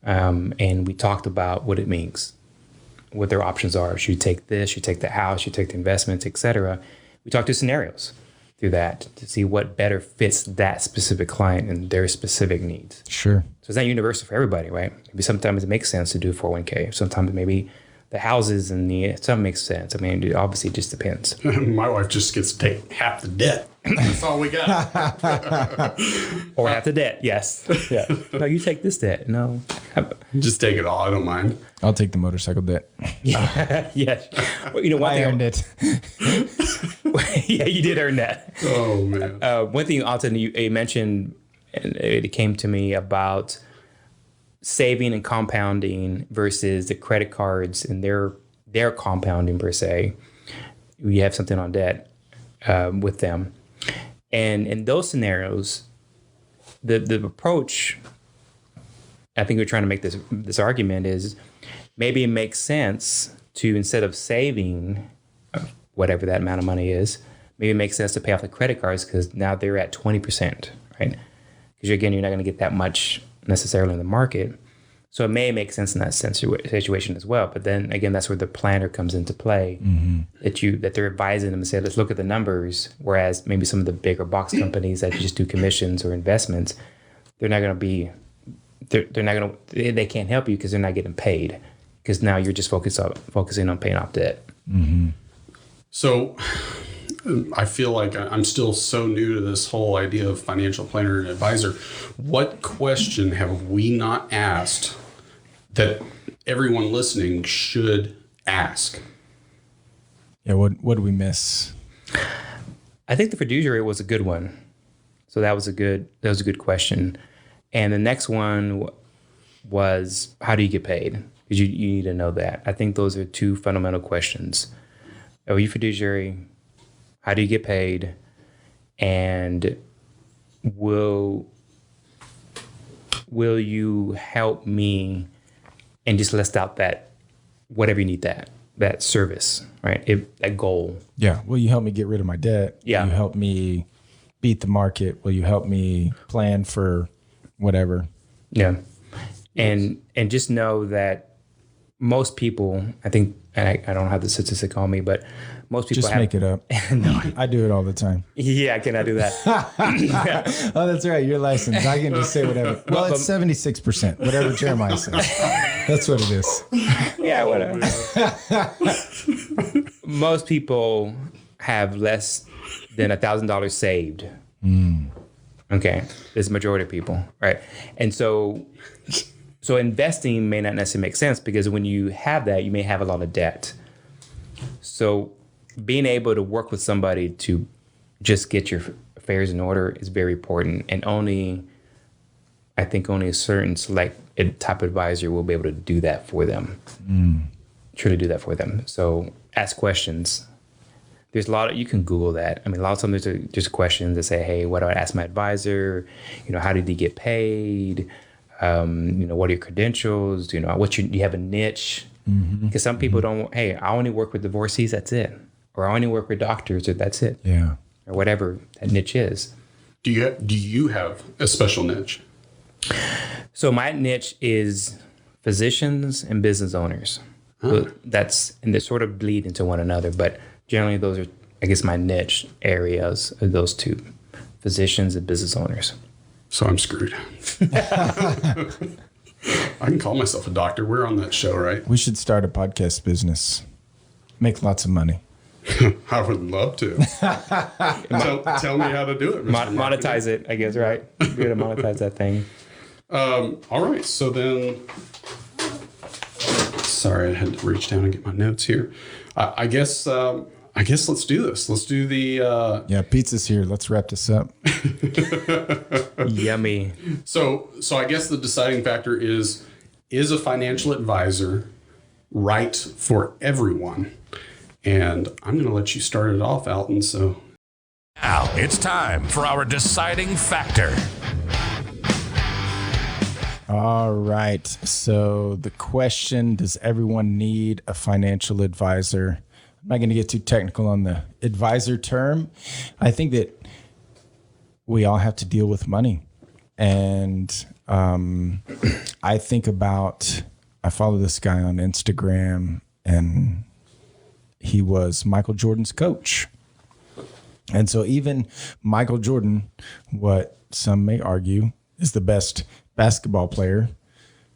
and we talked about what it means, what their options are. Should you take this? Should you take the house? Should you take the investments, et cetera? We talked to scenarios through that to see what better fits that specific client and their specific needs. Sure. So it's not universal for everybody, right? Maybe sometimes it makes sense to do 401k. Sometimes maybe the houses and some makes sense. I mean, it obviously just depends. My wife just gets to take half the debt. That's all we got. Or half the debt, yes. Yeah. No, you take this debt. No. Just take it all. I don't mind. I'll take the motorcycle debt. Yeah. Well, one I thing earned it. Yeah, you did earn that. Oh, man. One thing, Alton, you mentioned, and it came to me about saving and compounding versus the credit cards and their compounding per se. You have something on debt with them. And in those scenarios, the approach, I think we're trying to make this argument is maybe it makes sense to, instead of saving whatever that amount of money is, maybe it makes sense to pay off the credit cards, because now they're at 20%, right? Because again, you're not going to get that much necessarily in the market. So it may make sense in that situation as well. But then again, that's where the planner comes into play, that they're advising them and say, let's look at the numbers. Whereas maybe some of the bigger box companies that just do commissions or investments, they're not going to be, they can't help you because they're not getting paid, because now you're just focusing on paying off debt. So I feel like I'm still so new to this whole idea of financial planner and advisor. What question have we not asked that everyone listening should ask? Yeah, what do we miss? I think the fiduciary was a good one. So that was a good question. And the next one was, how do you get paid? Because you need to know that. I think those are two fundamental questions. Are you fiduciary? How do you get paid? And will you help me and just list out that whatever you need, that service, right? That goal. Yeah. Will you help me get rid of my debt? Yeah. Will you help me beat the market? Will you help me plan for whatever? Yeah. And just know that most people, I think, and I don't have the statistic on me, but most people just make it up. No. I do it all the time. Yeah, can I do that? Oh, that's right. You're licensed. I can just say whatever. Well, it's 76%, whatever Jeremiah says. That's what it is. Yeah, whatever. Most people have less than $1,000 saved. Okay, this is the majority of people, right? And so investing may not necessarily make sense, because when you have that, you may have a lot of debt. So being able to work with somebody to just get your affairs in order is very important. And I think only a certain select type of advisor will be able to do that for them. Truly do that for them. So ask questions. There's a lot you can Google that. I mean, a lot of times there's just questions that say, hey, what do I ask my advisor? How did he get paid? What are your credentials? Do you have a niche? Because some people don't, hey, I only work with divorcees, that's it. Or I only work with doctors, or that's it. Yeah. Or whatever that niche is. Do you have a special niche? So my niche is physicians and business owners. So and they sort of bleed into one another, but generally those are, I guess, my niche areas are those two, physicians and business owners. So I'm screwed. I can call myself a doctor. We're on that show, right? We should start a podcast business. Make lots of money. I would love to. Tell me how to do it, Mr. Monetize it, I guess, right? You're going to monetize that thing. All right. So then, sorry, I had to reach down and get my notes here. I guess let's do this. Let's do the... Yeah, pizza's here. Let's wrap this up. Yummy. So I guess the deciding factor is a financial advisor right for everyone? And I'm going to let you start it off, Alton. So now it's time for our deciding factor. All right. So the question, does everyone need a financial advisor? I'm not going to get too technical on the advisor term. I think that we all have to deal with money. And I follow this guy on Instagram, and he was Michael Jordan's coach. And so even Michael Jordan, what some may argue is the best basketball player,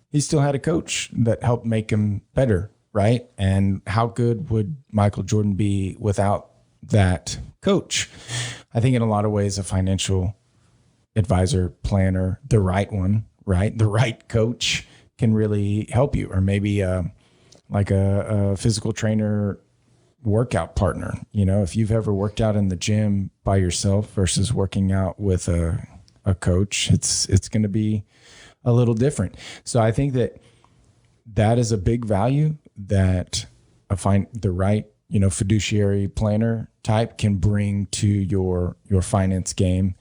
he still had a coach that helped make him better, right? And how good would Michael Jordan be without that coach? I think in a lot of ways, a financial advisor, planner, the right one, right? The right coach can really help you. Or maybe like a physical trainer, workout partner. If you've ever worked out in the gym by yourself versus working out with a coach, it's going to be a little different. So I think that is a big value that the right, fiduciary planner type can bring to your finance game.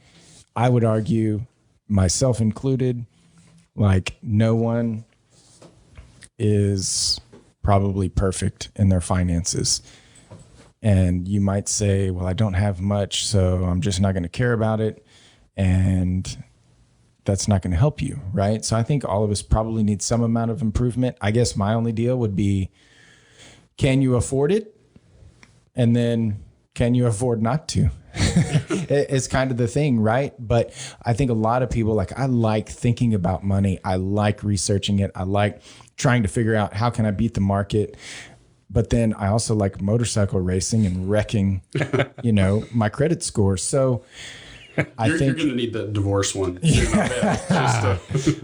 I would argue, myself included, like no one is probably perfect in their finances. And you might say, well, I don't have much, so I'm just not going to care about it. And that's not going to help you, right? So I think all of us probably need some amount of improvement. I guess my only deal would be, can you afford it? And then can you afford not to? It's kind of the thing, right? But I think a lot of people, I like thinking about money. I like researching it. I like trying to figure out how can I beat the market. But then I also like motorcycle racing and wrecking, my credit score. So I think you're going to need the divorce one.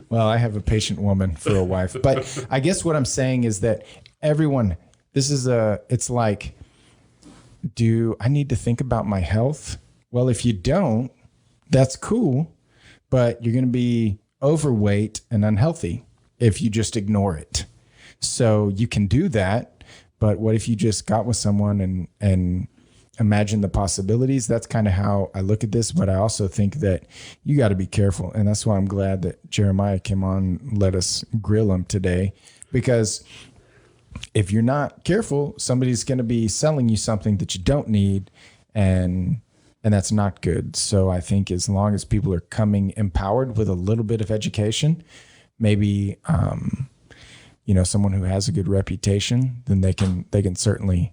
Well, I have a patient woman for a wife. But I guess what I'm saying is that everyone, it's like, do I need to think about my health? Well, if you don't, that's cool, but you're going to be overweight and unhealthy if you just ignore it. So you can do that, but what if you just got with someone and imagine the possibilities? That's kind of how I look at this, but I also think that you got to be careful. And that's why I'm glad that Jeremiah came on and let us grill him today, because if you're not careful, somebody's going to be selling you something that you don't need, and that's not good. So I think as long as people are coming empowered with a little bit of education, maybe someone who has a good reputation, then they can certainly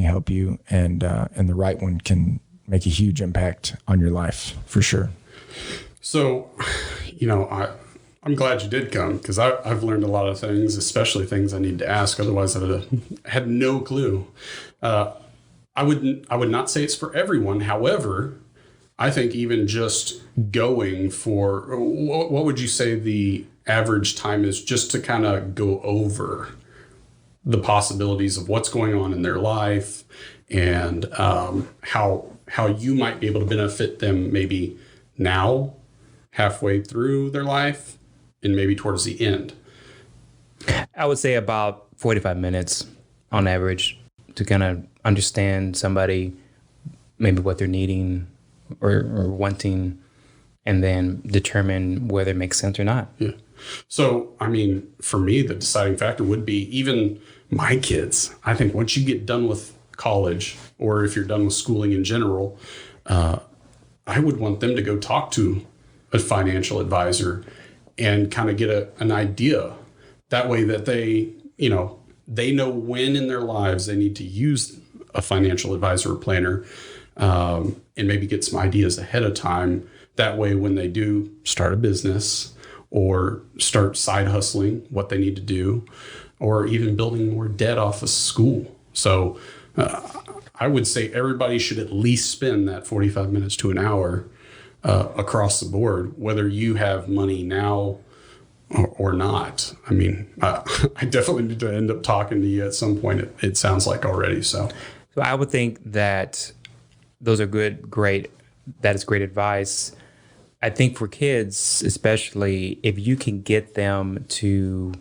help you, and the right one can make a huge impact on your life for sure. So, I'm glad you did come, because I've learned a lot of things, especially things I need to ask. Otherwise, I would have had no clue. I would not say it's for everyone. However, I think even just going for, what would you say the average time is, just to kind of go over the possibilities of what's going on in their life, and how you might be able to benefit them, maybe now, halfway through their life, and maybe towards the end? I would say about 45 minutes on average to kind of understand somebody, maybe what they're needing or wanting, and then determine whether it makes sense or not. Yeah. So, for me, the deciding factor would be even my kids. I think once you get done with college, or if you're done with schooling in general, I would want them to go talk to a financial advisor and kind of get an idea. That way that they know when in their lives they need to use a financial advisor or planner, and maybe get some ideas ahead of time. That way, when they do start a business or start side hustling, what they need to do, or even building more debt off of school. So I would say everybody should at least spend that 45 minutes to an hour across the board, whether you have money now or not. I definitely need to end up talking to you at some point. It sounds like already. So I would think that those are great. That is great advice. I think for kids, especially, if you can get them to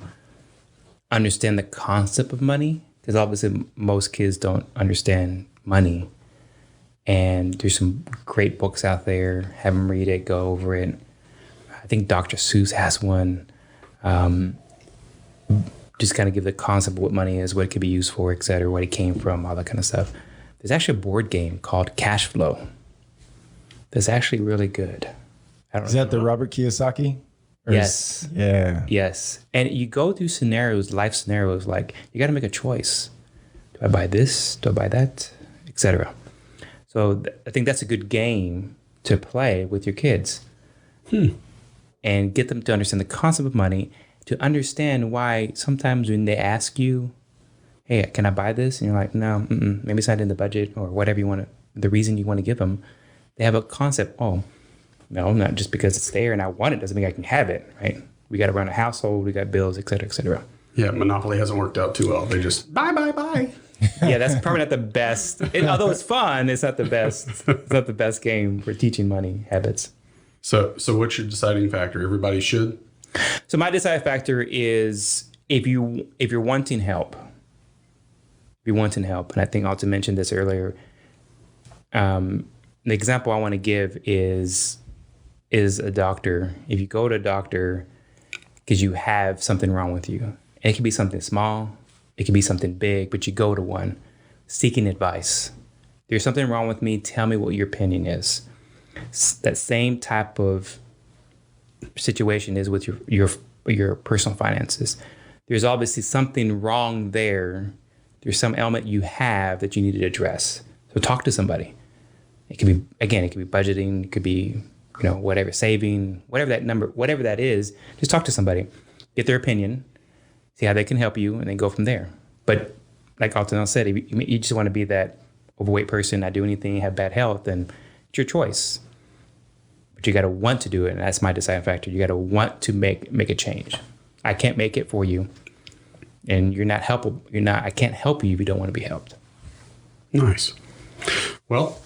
understand the concept of money, because obviously most kids don't understand money. And there's some great books out there. Have them read it, go over it. I think Dr. Seuss has one. Just kind of give the concept of what money is, what it could be used for, et cetera, what it came from, all that kind of stuff. There's actually a board game called Cash Flow that's actually really good. Is that the Robert Kiyosaki? Yes. Yeah. Yes. And you go through life scenarios, like you got to make a choice. Do I buy this? Do I buy that? Et cetera. So I think that's a good game to play with your kids. And get them to understand the concept of money, to understand why sometimes when they ask you, hey, can I buy this? And you're like, no, maybe it's not in the budget, or whatever you want to, the reason you want to give them. They have a concept, no, not just because it's there and I want it doesn't mean I can have it, right? We got to run a household, we got bills, et cetera, et cetera. Yeah, Monopoly hasn't worked out too well. They just buy. Yeah, that's probably not the best. Although it's fun, it's not the best. It's not the best game for teaching money habits. So what's your deciding factor? Everybody should? So my deciding factor is if you're wanting help. If you're wanting help, and I think Alton mentioned this earlier. The example I want to give is a doctor. If you go to a doctor because you have something wrong with you, and it can be something small, it can be something big, but you go to one seeking advice. There's something wrong with me. Tell me what your opinion is. That same type of situation is with your personal finances. There's obviously something wrong there. There's some element you have that you need to address. So talk to somebody. It could be budgeting, it could be, whatever, saving, whatever that is, just talk to somebody, get their opinion, see how they can help you, and then go from there. But like Alton said, if you just want to be that overweight person, not do anything, have bad health, then it's your choice. But you got to want to do it, and that's my deciding factor. You got to want to make a change. I can't make it for you, and you're not helpable. I can't help you if you don't want to be helped. Nice. Well,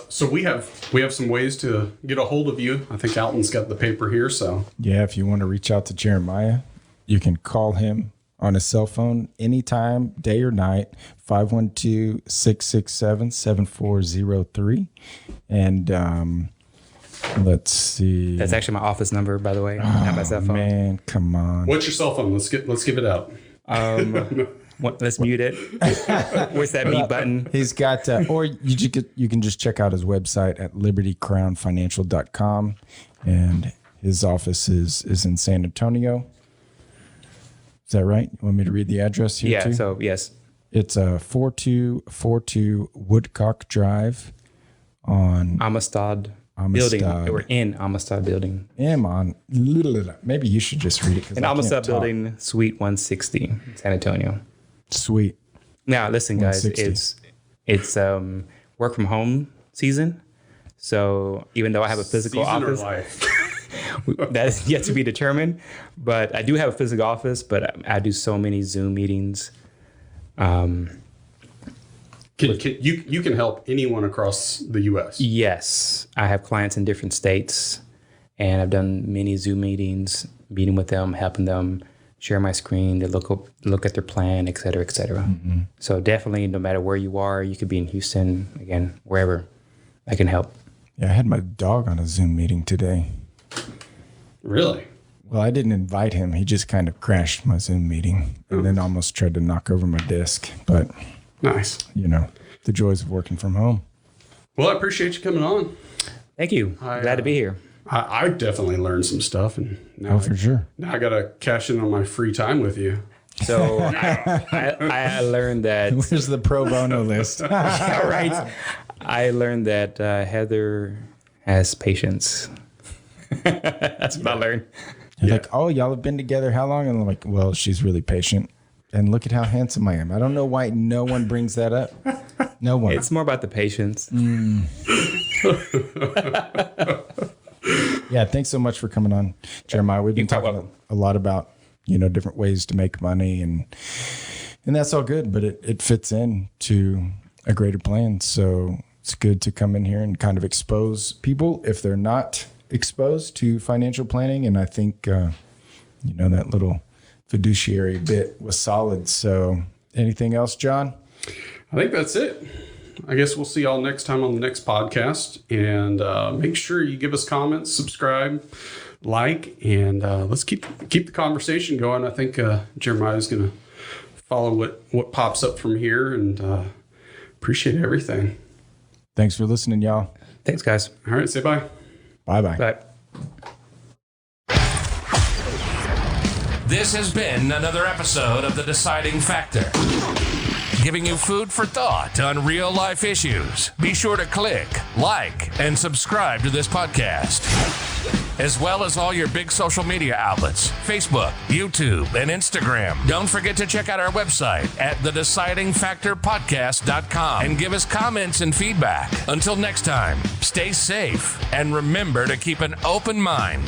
so we have some ways to get a hold of you. I think Alton's got the paper here, so. Yeah, if you want to reach out to Jeremiah, you can call him on his cell phone anytime, day or night, 512-667-7403. And let's see. That's actually my office number, by the way, not my cell phone. Man, come on. What's your cell phone? Let's give it out. Let's mute it. Where's that mute button? He's got, or you can just check out his website at LibertyCrownFinancial.com, and his office is in San Antonio. Is that right? You want me to read the address here too? Yeah, so yes. It's 4242 Woodcock Drive on Amistad Building. We're in Amistad Building. Maybe you should just read it. In Amistad Building, Suite 160, San Antonio. Sweet. Now, listen, guys, it's work from home season. So even though I have a physical office, that is yet to be determined. But I do have a physical office, but I do so many Zoom meetings. You can help anyone across the U.S. Yes, I have clients in different states, and I've done many Zoom meetings, meeting with them, helping them share my screen, to look at their plan, et cetera, et cetera. Mm-hmm. So definitely, no matter where you are, you could be in Houston, again, wherever, I can help. Yeah, I had my dog on a Zoom meeting today. Really? Well, I didn't invite him. He just kind of crashed my Zoom meeting and then almost tried to knock over my desk. But nice. The joys of working from home. Well, I appreciate you coming on. Thank you. Glad to be here. I definitely learned some stuff, and for sure. Now I got to cash in on my free time with you. So I learned that. Where's the pro bono list? All right. I learned that Heather has patience. That's what I learned. You're like, oh, y'all have been together how long? And I'm like, well, she's really patient. And look at how handsome I am. I don't know why no one brings that up. No one. It's more about the patience. Yeah, thanks so much for coming on, Jeremiah. We've been talking a lot about, different ways to make money, and that's all good, but it fits into a greater plan. So it's good to come in here and kind of expose people if they're not exposed to financial planning. And I think, that little fiduciary bit was solid. So anything else, John? I think that's it. I guess we'll see y'all next time on the next podcast. And make sure you give us comments, subscribe, like, and let's keep the conversation going. I think Jeremiah is going to follow what pops up from here, and appreciate everything. Thanks for listening, y'all. Thanks, guys. All right, say bye. Bye-bye. Bye. This has been another episode of The Deciding Factor, giving you food for thought on real life issues. Be sure to click, like, and subscribe to this podcast, as well as all your big social media outlets, Facebook, YouTube, and Instagram. Don't forget to check out our website at thedecidingfactorpodcast.com and give us comments and feedback. Until next time, stay safe and remember to keep an open mind.